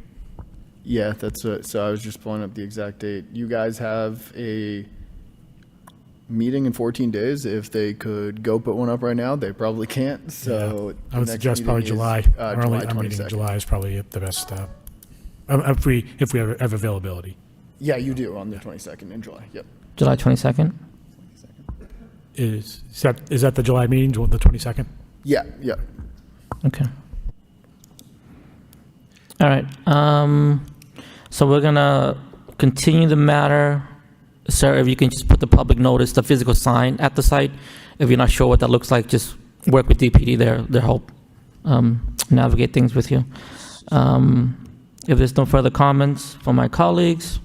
Speaker 5: Yeah, that's it. So I was just pulling up the exact date. You guys have a meeting in 14 days. If they could go put one up right now, they probably can't. So
Speaker 9: I would
Speaker 5: the next
Speaker 9: suggest probably
Speaker 5: meeting
Speaker 9: July.
Speaker 5: is,
Speaker 9: Early,
Speaker 5: July
Speaker 9: I'm meeting
Speaker 5: 22nd.
Speaker 9: July is probably the best, if we have availability.
Speaker 5: Yeah, you do on the 22nd in July. Yep.
Speaker 1: July 22nd?
Speaker 9: Is that the July meeting, the 22nd?
Speaker 5: Yeah, yeah.
Speaker 1: Okay. All right. So we're gonna continue the matter. Sir, if you can just put the public notice, the physical sign at the site. If you're not sure what that looks like, just work with DPD. They'll help navigate things with you. If there's no further comments from my colleagues,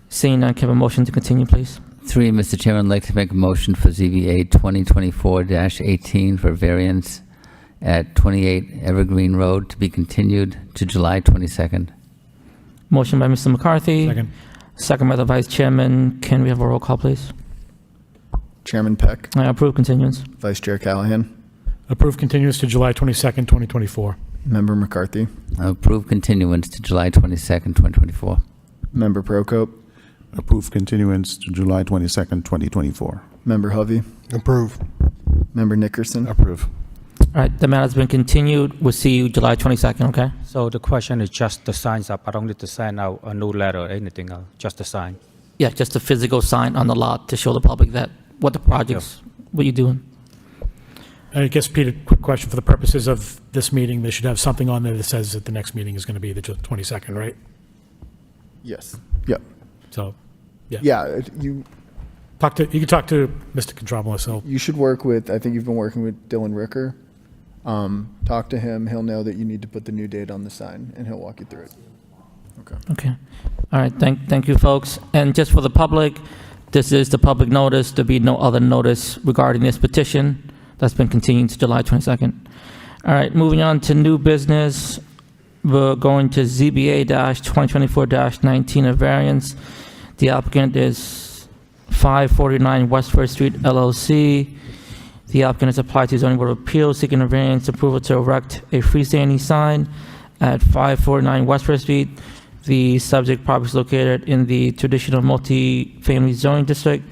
Speaker 1: seeing none, can I have a motion to continue, please?
Speaker 8: 3, Mr. Chairman, I'd like to make a motion for ZBA 2024-18 for variance at 28 Evergreen Road to be continued to July 22nd.
Speaker 1: Motion by Mr. McCarthy.
Speaker 9: Second.
Speaker 1: Second by the Vice Chairman. Can we have a roll call, please?
Speaker 5: Chairman Peck,
Speaker 1: I approve continuance.
Speaker 5: Vice Chair Callahan,
Speaker 9: Approved continuance to July 22nd, 2024.
Speaker 5: Member McCarthy,
Speaker 8: Approved continuance to July 22nd, 2024.
Speaker 5: Member Procope,
Speaker 7: Approved continuance to July 22nd, 2024.
Speaker 5: Member Hovey,
Speaker 10: Approve.
Speaker 5: Member Nickerson.
Speaker 7: Approve.
Speaker 1: All right, the matter's been continued. We'll see you July 22nd, okay?
Speaker 14: So the question is just the signs up. I don't need to send out a new letter or anything else, just the sign.
Speaker 1: Yeah, just a physical sign on the lot to show the public that what the project's, what you're doing.
Speaker 9: I guess, Peter, quick question. For the purposes of this meeting, they should have something on there that says that the next meeting is going to be the 22nd, right?
Speaker 5: Yes. Yep.
Speaker 9: So, yeah.
Speaker 5: Yeah, you
Speaker 9: You can talk to Mr. Contropolis.
Speaker 5: you should work with, I think you've been working with Dylan Ricker. Talk to him. He'll know that you need to put the new date on the sign, and he'll walk you through it. Okay.
Speaker 1: Okay. All right, thank you, folks. And just for the public, this is the public notice. There'll be no other notice regarding this petition. That's been continued to July 22nd. All right, moving on to new business. We're going to ZBA-2024-19, a variance. The applicant is 549 Westford Street, LLC. The applicant has applied to zoning board of appeals, seeking a variance approval to erect a freestanding sign at 549 Westford Street. The subject property is located in the traditional multi-family zoning district.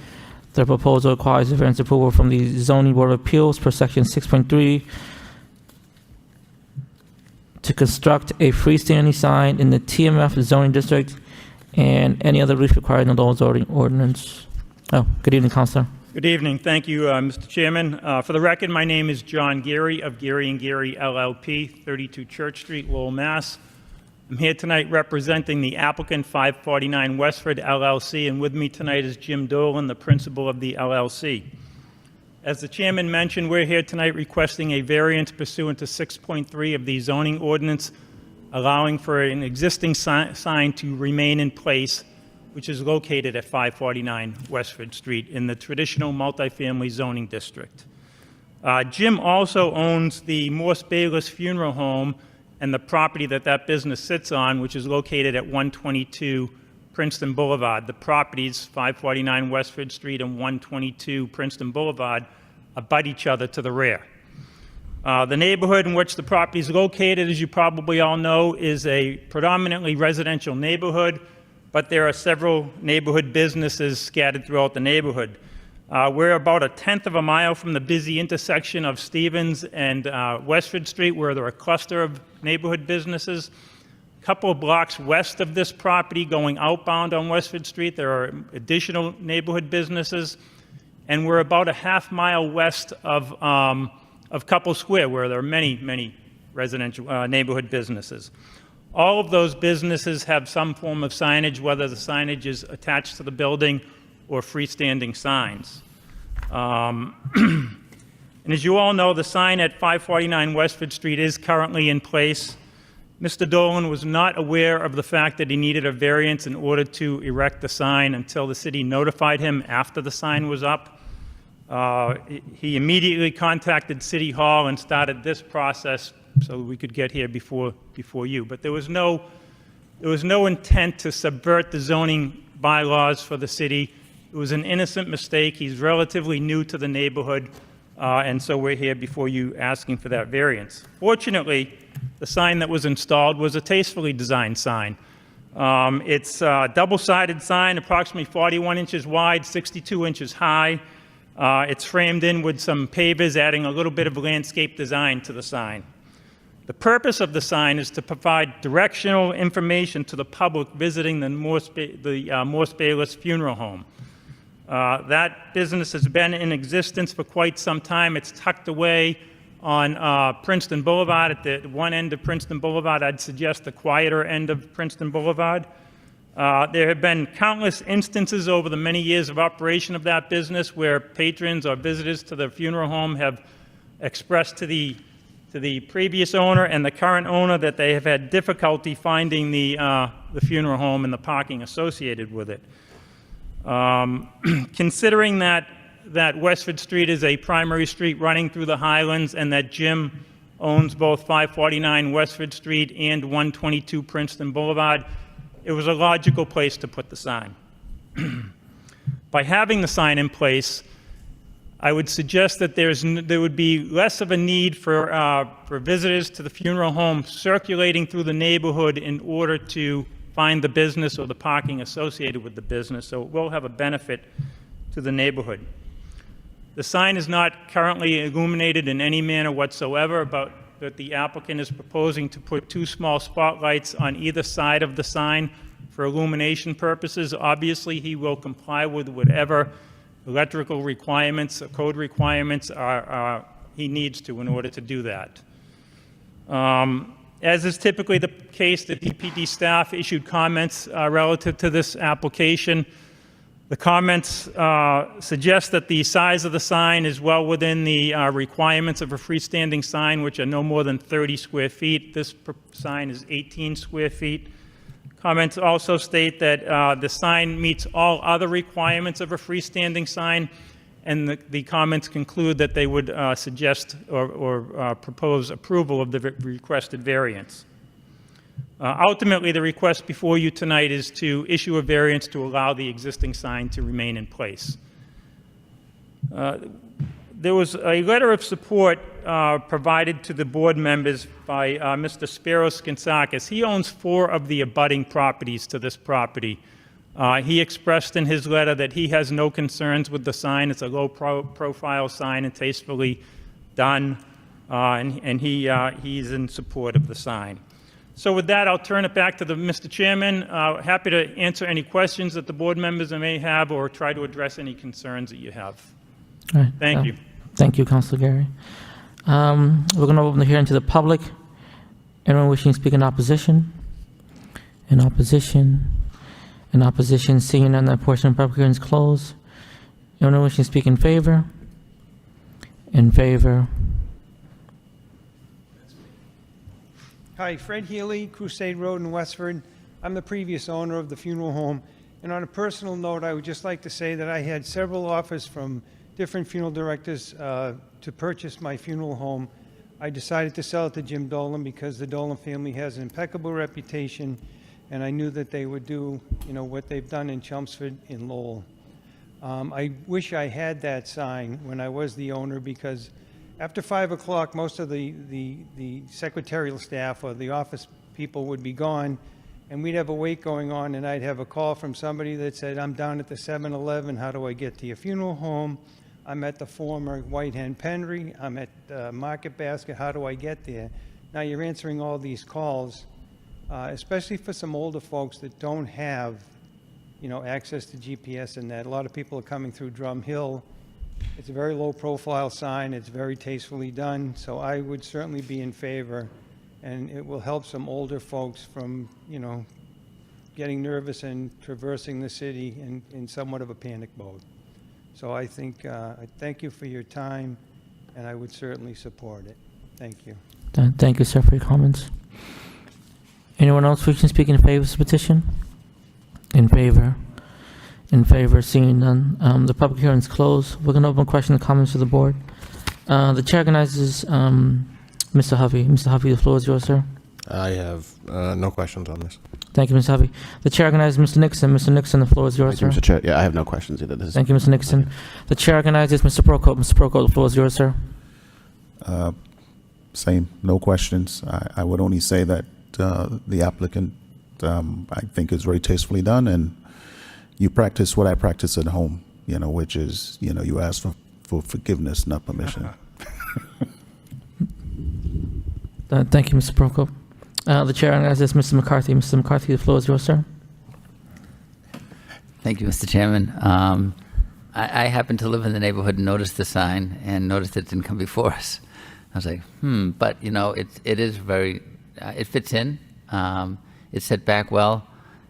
Speaker 1: The proposal requires a variance approval from the zoning board of appeals per section 6.3 to construct a freestanding sign in the TMF zoning district and any other relief required in the Lowell zoning ordinance. Oh, good evening, Counselor.
Speaker 18: Good evening. Thank you, Mr. Chairman. For the record, my name is John Geary of Geary & Geary LLP, 32 Church Street, Lowell, Mass. I'm here tonight representing the applicant, 549 Westford LLC, and with me tonight is Jim Dolan, the principal of the LLC. As the chairman mentioned, we're here tonight requesting a variance pursuant to 6.3 of the zoning ordinance, allowing for an existing sign to remain in place, which is located at 549 Westford Street in the traditional multifamily zoning district. Jim also owns the Morse Bayless Funeral Home and the property that business sits on, which is located at 122 Princeton Boulevard. The properties, 549 Westford Street and 122 Princeton Boulevard, abut each other to the rear. The neighborhood in which the property is located, as you probably all know, is a predominantly residential neighborhood, but there are several neighborhood businesses scattered throughout the neighborhood. We're about a 1/10 of a mile from the busy intersection of Stevens and Westford Street, where there are a cluster of neighborhood businesses. A couple of blocks west of this property, going outbound on Westford Street, there are additional neighborhood businesses. And we're about a 1/2 mile west of Couple Square, where there are many, many residential neighborhood businesses. All of those businesses have some form of signage, whether the signage is attached to the building or freestanding signs. And as you all know, the sign at 549 Westford Street is currently in place. Mr. Dolan was not aware of the fact that he needed a variance in order to erect the sign until the city notified him after the sign was up. He immediately contacted City Hall and started this process so we could get here before you. But there was no intent to subvert the zoning bylaws for the city. It was an innocent mistake. He's relatively new to the neighborhood, and so we're here before you asking for that variance. Fortunately, the sign that was installed was a tastefully designed sign. It's a double-sided sign, approximately 41 inches wide, 62 inches high. It's framed in with some pavers, adding a little bit of landscape design to the sign. The purpose of the sign is to provide directional information to the public visiting the Morse Bayless Funeral Home. That business has been in existence for quite some time. It's tucked away on Princeton Boulevard, at the one end of Princeton Boulevard. I'd suggest the quieter end of Princeton Boulevard. There have been countless instances over the many years of operation of that business where patrons or visitors to the funeral home have expressed to the previous owner and the current owner that they have had difficulty finding the funeral home and the parking associated with it. Considering that Westford Street is a primary street running through the Highlands and that Jim owns both 549 Westford Street and 122 Princeton Boulevard, it was a logical place to put the sign. By having the sign in place, I would suggest that there would be less of a need for visitors to the funeral home circulating through the neighborhood in order to find the business or the parking associated with the business, so it will have a benefit to the neighborhood. The sign is not currently illuminated in any manner whatsoever, but that the applicant is proposing to put 2 small spotlights on either side of the sign for illumination purposes. Obviously, he will comply with whatever electrical requirements, code requirements he needs to in order to do that. As is typically the case, the DPD staff issued comments relative to this application. The comments suggest that the size of the sign is well within the requirements of a freestanding sign, which are no more than 30 square feet. This sign is 18 square feet. Comments also state that the sign meets all other requirements of a freestanding sign, and the comments conclude that they would suggest or propose approval of the requested variance. Ultimately, the request before you tonight is to issue a variance to allow the existing sign to remain in place. There was a letter of support provided to the board members by Mr. Spiros Skinsakis. He owns 4 of the abutting properties to this property. He expressed in his letter that he has no concerns with the sign. It's a low-profile sign and tastefully done, and he's in support of the sign. So with that, I'll turn it back to Mr. Chairman. Happy to answer any questions that the board members may have or try to address any concerns that you have.
Speaker 1: All right.
Speaker 18: Thank you.
Speaker 1: Thank you, Councilor Gary. We're going to open the hearing to the public. Anyone wishing to speak in opposition? In opposition? In opposition, seeing none, that portion of the public hearing is closed. Anyone wishing to speak in favor? In favor?
Speaker 19: Hi, Fred Healy, Crusade Road in Westford. I'm the previous owner of the funeral home. And on a personal note, I would just like to say that I had several offers from different funeral directors to purchase my funeral home. I decided to sell it to Jim Dolan because the Dolan family has an impeccable reputation, and I knew that they would do, what they've done in Chelmsford and Lowell. I wish I had that sign when I was the owner, because after 5 o'clock, most of the secretarial staff or the office people would be gone, and we'd have a wait going on, and I'd have a call from somebody that said, I'm down at the 7-Eleven, how do I get to your funeral home? I'm at the former White Hen Penry, I'm at Market Basket, how do I get there? Now you're answering all these calls, especially for some older folks that don't have, access to GPS and that. A lot of people are coming through Drum Hill. It's a very low-profile sign. It's very tastefully done, so I would certainly be in favor, and it will help some older folks from, getting nervous and traversing the city in somewhat of a panic mode. So I think, I thank you for your time, and I would certainly support it. Thank you.
Speaker 1: Thank you, sir, for your comments. Anyone else wishing to speak in favor of this petition? In favor. In favor, seeing none. The public hearing is closed. We're going to open questions and comments to the board. The chair recognizes Mr. Hovey. Mr. Hovey, the floor is yours, sir.
Speaker 10: I have no questions on this.
Speaker 1: Thank you, Mr. Hovey. The chair recognizes Mr. Nixon. Mr. Nixon, the floor is yours,
Speaker 11: Thank you,
Speaker 1: sir.
Speaker 11: Mr. Chair. Yeah, I have no questions either.
Speaker 1: Thank you, Mr. Nixon. The chair recognizes Mr. Prokop. Mr. Prokop, the floor is yours, sir.
Speaker 7: Same, no questions. I would only say that the applicant, I think, is very tastefully done, and you practice what I practice at home, which is, you ask for forgiveness, not permission.
Speaker 1: Thank you, Mr. Prokop. The chair recognizes Mr. McCarthy. Mr. McCarthy, the floor is yours, sir.
Speaker 8: Thank you, Mr. Chairman. I happened to live in the neighborhood and noticed the sign and noticed it didn't come before us. I was like, but it is very, it fits in. It's set back well.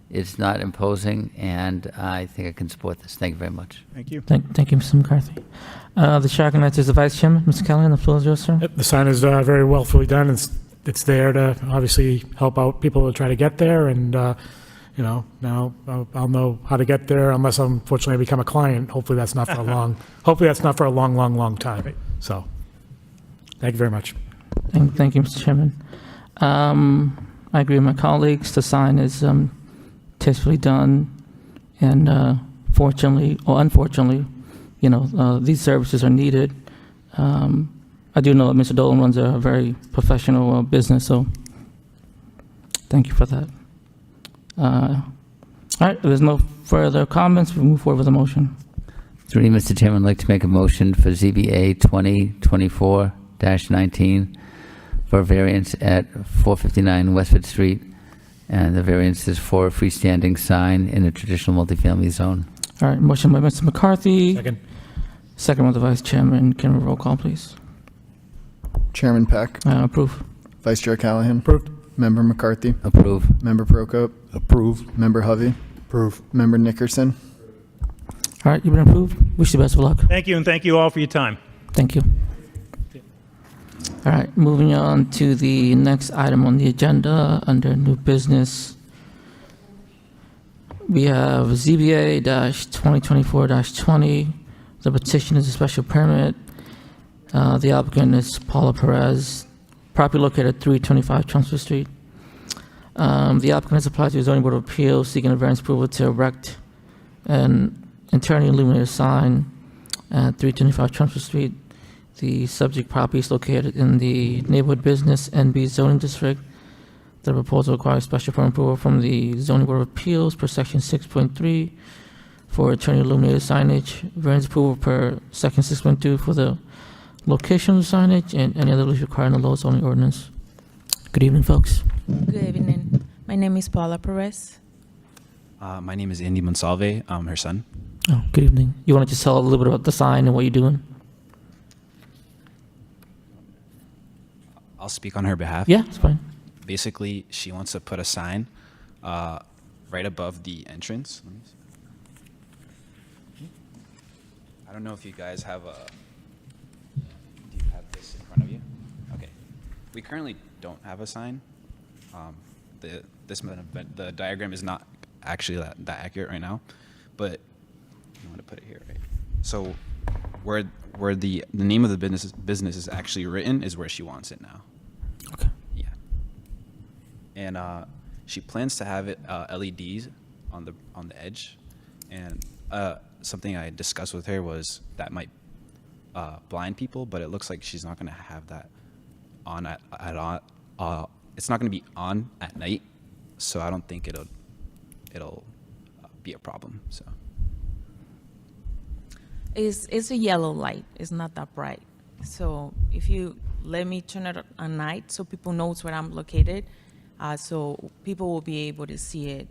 Speaker 8: It's not imposing, and I think I can support this. Thank you very much.
Speaker 9: Thank you.
Speaker 1: Thank you, Mr. McCarthy. The chair recognizes the vice chairman, Mr. Callahan. The floor is yours, sir.
Speaker 9: Yep, the sign is very well fully done. It's there to obviously help out people who try to get there, and now I'll know how to get there unless unfortunately I become a client. Hopefully that's not for a long. Hopefully that's not for a long time. So, thank you very much.
Speaker 1: Thank you, Mr. Chairman. I agree with my colleagues. The sign is tastefully done, and fortunately or unfortunately, these services are needed. I do know that Mr. Dolan runs a very professional business, so thank you for that. All right, if there's no further comments, we'll move forward with the motion.
Speaker 8: Through you, Mr. Chairman, I'd like to make a motion for ZBA 2024-19 for a variance at 459 Westford Street, and the variance is for a freestanding sign in a traditional multifamily zone.
Speaker 1: All right, motion by Mr. McCarthy.
Speaker 9: Second.
Speaker 1: Second by the vice chairman. Can we roll call, please?
Speaker 5: Chairman Peck.
Speaker 1: Approve.
Speaker 5: Vice Chair Callahan.
Speaker 9: Approved.
Speaker 5: Member McCarthy.
Speaker 8: Approve.
Speaker 5: Member Prokop.
Speaker 7: Approved.
Speaker 5: Member Hovey.
Speaker 10: Approve.
Speaker 5: Member Nickerson.
Speaker 1: All right, you've been approved. Wish you the best of luck.
Speaker 18: Thank you, and thank you all for your time.
Speaker 1: Thank you. All right, moving on to the next item on the agenda under new business. We have ZBA-2024-20. The petition is a special permit. The applicant is Paula Perez, property located at 325 Chelmsford Street. The applicant has applied to the Zoning Board of Appeals seeking a variance approval to erect an internally illuminated sign at 325 Chelmsford Street. The subject property is located in the Neighborhood Business NB zoning district. The proposal requires special permit approval from the Zoning Board of Appeals per section 6.3 for internally illuminated signage, variance approval per section 6.2 for the location of the signage, and any other relief required in the Lowell zoning ordinance. Good evening, folks.
Speaker 20: Good evening. My name is Paula Perez.
Speaker 21: My name is Andy Monsalve. I'm her son.
Speaker 1: Oh, good evening. You want to just tell a little bit about the sign and what you're doing?
Speaker 21: I'll speak on her behalf.
Speaker 1: Yeah, it's fine.
Speaker 21: Basically, she wants to put a sign right above the entrance. Let me see. I don't know if you guys have a... Do you have this in front of you? Okay. We currently don't have a sign. The diagram is not actually that accurate right now, but I want to put it here, right? So where the name of the business is actually written is where she wants it now.
Speaker 1: Okay.
Speaker 21: Yeah. And she plans to have it LEDs on the edge, and something I discussed with her was that might blind people, but it looks like she's not going to have that on it's not going to be on at night, so I don't think it'll be a problem. So
Speaker 20: It's a yellow light. It's not that bright. So if you let me turn it at night so people knows where I'm located, so people will be able to see it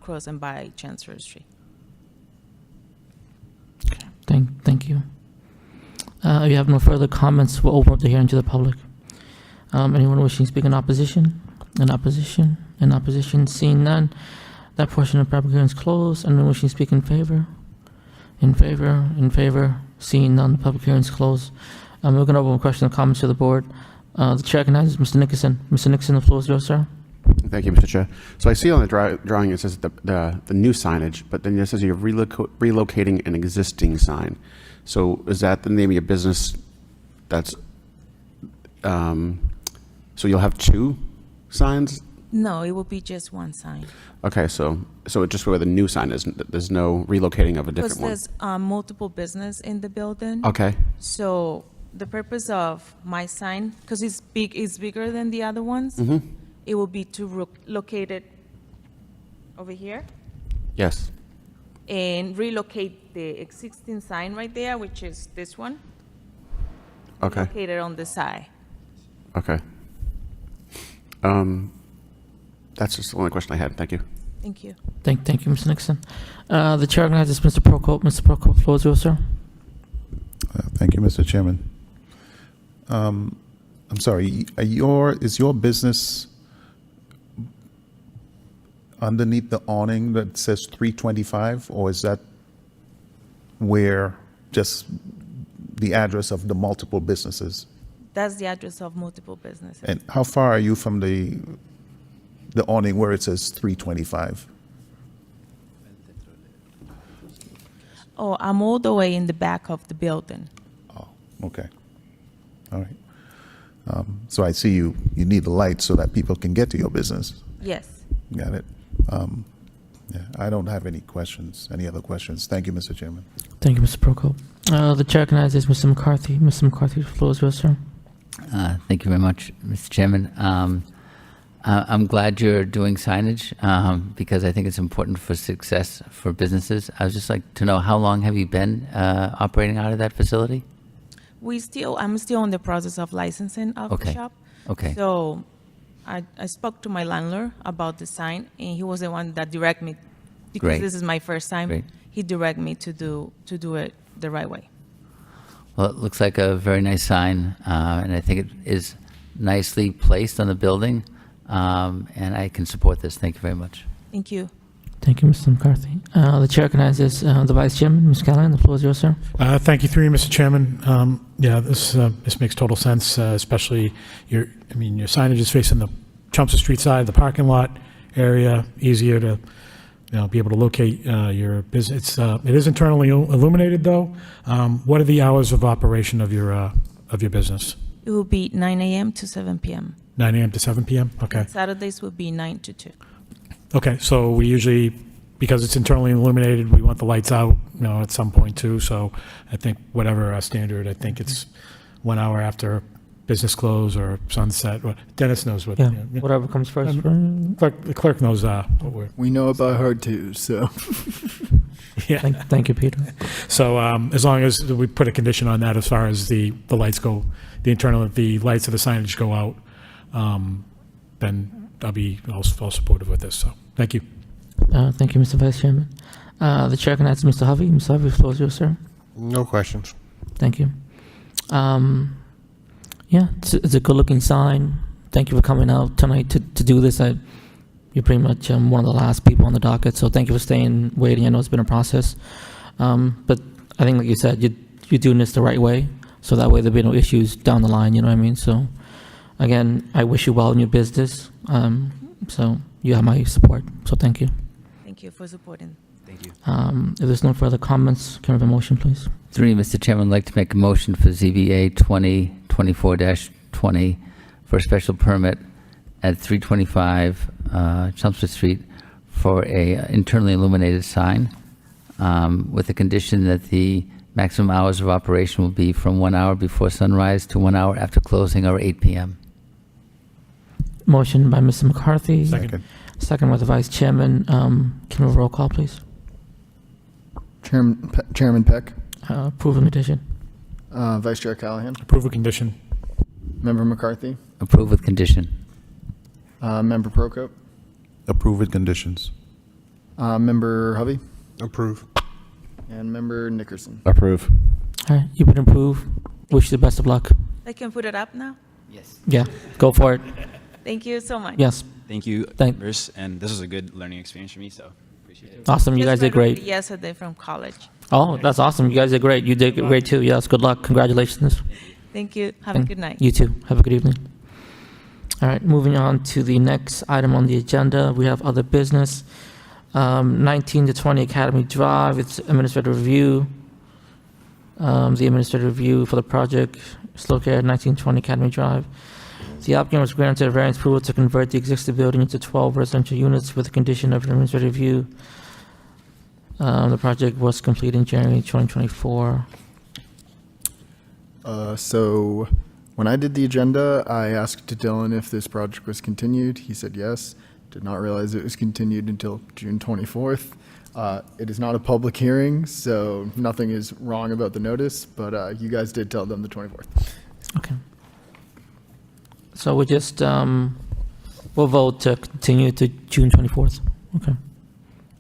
Speaker 20: crossing by Chancellor Street.
Speaker 1: Thank you. If you have no further comments, we'll open up the hearing to the public. Anyone wishing to speak in opposition? In opposition? In opposition? Seeing none, that portion of the public hearing is closed. Anyone wishing to speak in favor? In favor? In favor? Seeing none, the public hearing is closed. We're going to open questions and comments to the board. The chair recognizes Mr. Nickerson. Mr. Nickerson, the floor is yours, sir.
Speaker 11: Thank you, Mr. Chair. So I see on the drawing it says the new signage, but then it says you're relocating an existing sign. So is that the name of your business? That's so you'll have two signs?
Speaker 20: No, it will be just one sign.
Speaker 11: Okay, so it's just where the new sign is. There's no relocating of a
Speaker 20: Because
Speaker 11: different one.
Speaker 20: there's multiple business in the building.
Speaker 11: Okay.
Speaker 20: So the purpose of my sign, because it's bigger than the other ones, it will be to locate it over here
Speaker 11: Yes.
Speaker 20: and relocate the existing sign right there, which is this one.
Speaker 11: Okay.
Speaker 20: Located on the side.
Speaker 11: Okay. That's just the only question I had. Thank you.
Speaker 20: Thank you.
Speaker 1: Thank you, Mr. Nixon. The chair recognizes Mr. Prokop. Mr. Prokop, floor is yours, sir.
Speaker 7: Thank you, Mr. Chairman. I'm sorry, is your business underneath the awning that says 325, or is that where just the address of the multiple businesses?
Speaker 20: That's the address of multiple businesses.
Speaker 7: And how far are you from the awning where it says 325?
Speaker 20: Oh, I'm all the way in the back of the building.
Speaker 7: Okay. All right. So I see you need the light so that people can get to your business.
Speaker 20: Yes.
Speaker 7: Got it. Yeah, I don't have any questions, any other questions. Thank you, Mr. Chairman.
Speaker 1: Thank you, Mr. Prokop. The chair recognizes Mr. McCarthy. Mr. McCarthy, the floor is yours, sir.
Speaker 8: Thank you very much, Mr. Chairman. I'm glad you're doing signage because I think it's important for success for businesses. I would just like to know, how long have you been operating out of that facility?
Speaker 20: I'm still in the process of licensing of the
Speaker 8: Okay.
Speaker 20: shop.
Speaker 8: Okay.
Speaker 20: So I spoke to my landlord about the sign, and he was the one that directed me, because
Speaker 8: Great.
Speaker 20: this is my first time.
Speaker 8: Great.
Speaker 20: He directed me to do it the right way.
Speaker 8: Well, it looks like a very nice sign, and I think it is nicely placed on the building, and I can support this. Thank you very much.
Speaker 20: Thank you.
Speaker 1: Thank you, Mr. McCarthy. The chair recognizes the vice chairman, Mr. Callahan. The floor is yours, sir.
Speaker 9: Thank you, through you, Mr. Chairman. Yeah, this makes total sense, especially your signage is facing the Chelmsford Street side, the parking lot area, easier to be able to locate your business. It is internally illuminated, though. What are the hours of operation of your business?
Speaker 20: It will be 9 a.m. to 7 p.m.
Speaker 9: 9 a.m. to 7 p.m. Okay.
Speaker 20: Saturdays will be 9 to 2.
Speaker 9: Okay, so we usually, because it's internally illuminated, we want the lights out, at some point too. So I think whatever our standard, I think it's 1 hour after business close or sunset. Well, Dennis knows what.
Speaker 1: Yeah, whatever comes first.
Speaker 9: The clerk knows what we're.
Speaker 5: We know about her too, so.
Speaker 9: Yeah.
Speaker 1: Thank you, Peter.
Speaker 9: So as long as we put a condition on that, as far as the lights go, the lights of the signage go out, then I'll be all supportive with this. So thank you.
Speaker 1: Thank you, Mr. Vice Chairman. The chair recognizes Mr. Hovey. Mr. Hovey, the floor is yours, sir.
Speaker 10: No questions.
Speaker 1: Thank you. Yeah, it's a good-looking sign. Thank you for coming out tonight to do this. You're pretty much one of the last people on the docket, so thank you for staying, waiting. I know it's been a process. But I think, like you said, you're doing this the right way, so that way there'll be no issues down the line, you know what I mean? So, again, I wish you well in your business. So you have my support, so thank you.
Speaker 20: Thank you for supporting.
Speaker 21: Thank you.
Speaker 1: If there's no further comments, can I have a motion, please?
Speaker 8: Through you, Mr. Chairman, I'd like to make a motion for ZBA 2024-20 for a special permit at 325 Chelmsford Street for a internally illuminated sign, with the condition that the maximum hours of operation will be from 1 hour before sunrise to 1 hour after closing, or 8 p.m.
Speaker 1: Motion by Mr. McCarthy.
Speaker 9: Second.
Speaker 1: second by the Vice Chairman. Can we have a roll call, please?
Speaker 5: Chairman Peck,
Speaker 1: Approve of condition.
Speaker 5: Vice Chair Callahan,
Speaker 9: Approve with condition.
Speaker 5: Member McCarthy,
Speaker 8: Approve with condition.
Speaker 5: Member Prokop,
Speaker 7: Approve with conditions.
Speaker 5: Member Hovey,
Speaker 10: Approve.
Speaker 5: and Member Nickerson.
Speaker 11: Approve.
Speaker 1: All right, you've been approved. Wish you the best of luck.
Speaker 20: I can put it up now?
Speaker 8: Yes.
Speaker 1: Yeah, go for it.
Speaker 20: Thank you so much.
Speaker 1: Yes.
Speaker 21: Thank you,
Speaker 1: Thank-
Speaker 21: members, and this was a good learning experience for me, so appreciate it.
Speaker 1: Awesome. You
Speaker 20: Just
Speaker 1: guys did
Speaker 20: graduated
Speaker 1: great.
Speaker 20: Yesterday from college.
Speaker 1: Oh, that's awesome. You guys did great. You did great too. Yes, good luck. Congratulations.
Speaker 20: Thank you. Have a
Speaker 1: And
Speaker 20: good night.
Speaker 1: You too. Have a good evening. All right, moving on to the next item on the agenda. We have other business. 19 to 20 Academy Drive, it's administrative review. The administrative review for the project is located at 1920 Academy Drive. The applicant was granted a variance approval to convert the existing building into 12 residential units with the condition of an administrative review. The project was completed in January 2024.
Speaker 5: So when I did the agenda, I asked Dylan if this project was continued. He said yes. Did not realize it was continued until June 24th. It is not a public hearing, so nothing is wrong about the notice, but you guys did tell them the 24th.
Speaker 1: Okay. So we just, we'll vote to continue to June 24th. Okay.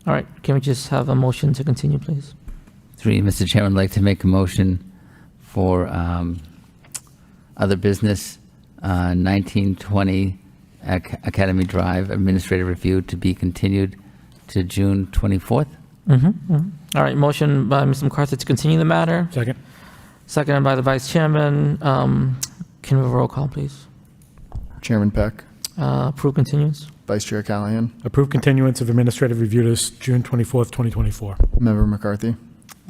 Speaker 1: All right, can we just have a motion to continue, please?
Speaker 8: 3, Mr. Chairman, I'd like to make a motion for other business, 1920 Academy Drive Administrative Review to be continued to June 24th.
Speaker 1: All right, motion by Mr. McCarthy to continue the matter,
Speaker 9: Second.
Speaker 1: seconded by the Vice Chairman. Can we have a roll call, please?
Speaker 5: Chairman Peck,
Speaker 1: Approve continuance?
Speaker 5: Vice Chair Callahan,
Speaker 9: Approve continuance of administrative review to June 24th, 2024.
Speaker 5: Member McCarthy,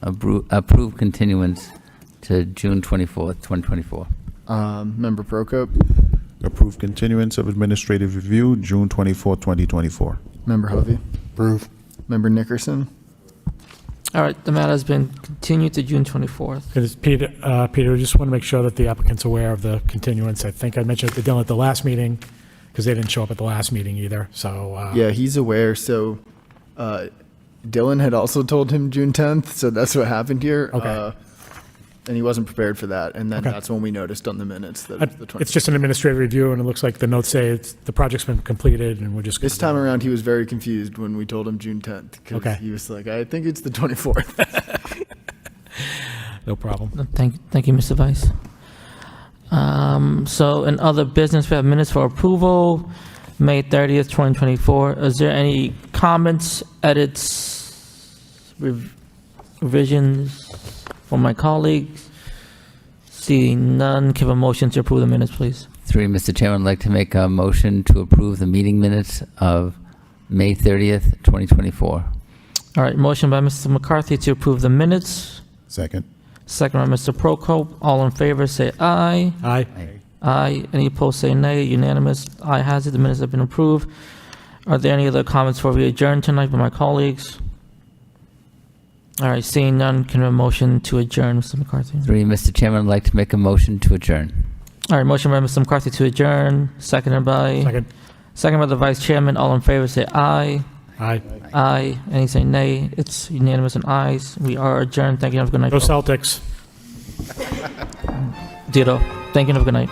Speaker 8: Approve continuance to June 24th, 2024.
Speaker 5: Member Prokop,
Speaker 7: Approve continuance of administrative review, June 24, 2024.
Speaker 5: Member Hovey,
Speaker 10: Approve.
Speaker 5: Member Nickerson.
Speaker 1: All right, the matter has been continued to June 24th.
Speaker 9: It is Peter, I just want to make sure that the applicant's aware of the continuance. I think I mentioned it to Dylan at the last meeting, because they didn't show up at the last meeting either, so.
Speaker 5: Yeah, he's aware. So Dylan had also told him June 10th, so that's what happened here.
Speaker 9: Okay.
Speaker 5: And he wasn't prepared for that. And then
Speaker 9: Okay.
Speaker 5: that's when we noticed on the minutes that it's the 20th.
Speaker 9: It's just an administrative review, and it looks like the notes say the project's been completed, and we're just.
Speaker 5: This time around, he was very confused when we told him June 10th, because
Speaker 9: Okay.
Speaker 5: he was like, I think it's the 24th.
Speaker 9: No problem.
Speaker 1: Thank you, Mr. Vice. So in other business, we have minutes for approval, May 30th, 2024. Is there any comments, edits, revisions from my colleagues? Seeing none, give a motion to approve the minutes, please.
Speaker 8: 3, Mr. Chairman, I'd like to make a motion to approve the meeting minutes of May 30th, 2024.
Speaker 1: All right, motion by Mr. McCarthy to approve the minutes,
Speaker 7: Second.
Speaker 1: second by Mr. Prokop. All in favor, say aye.
Speaker 9: Aye.
Speaker 1: Aye. Any opposed, say nay. Unanimous. Aye has it. The minutes have been approved. Are there any other comments before we adjourn tonight by my colleagues? All right, seeing none, can I have a motion to adjourn, Mr. McCarthy?
Speaker 8: 3, Mr. Chairman, I'd like to make a motion to adjourn.
Speaker 1: All right, motion by Mr. McCarthy to adjourn, seconded by?
Speaker 9: Second.
Speaker 1: Second by the Vice Chairman. All in favor, say aye.
Speaker 9: Aye.
Speaker 1: Aye. Any say nay. It's unanimous and ayes. We are adjourned. Thank you. Have a good night.
Speaker 9: Go
Speaker 1: folks.
Speaker 9: Celtics.
Speaker 1: Ditto. Thank you. Have a good night.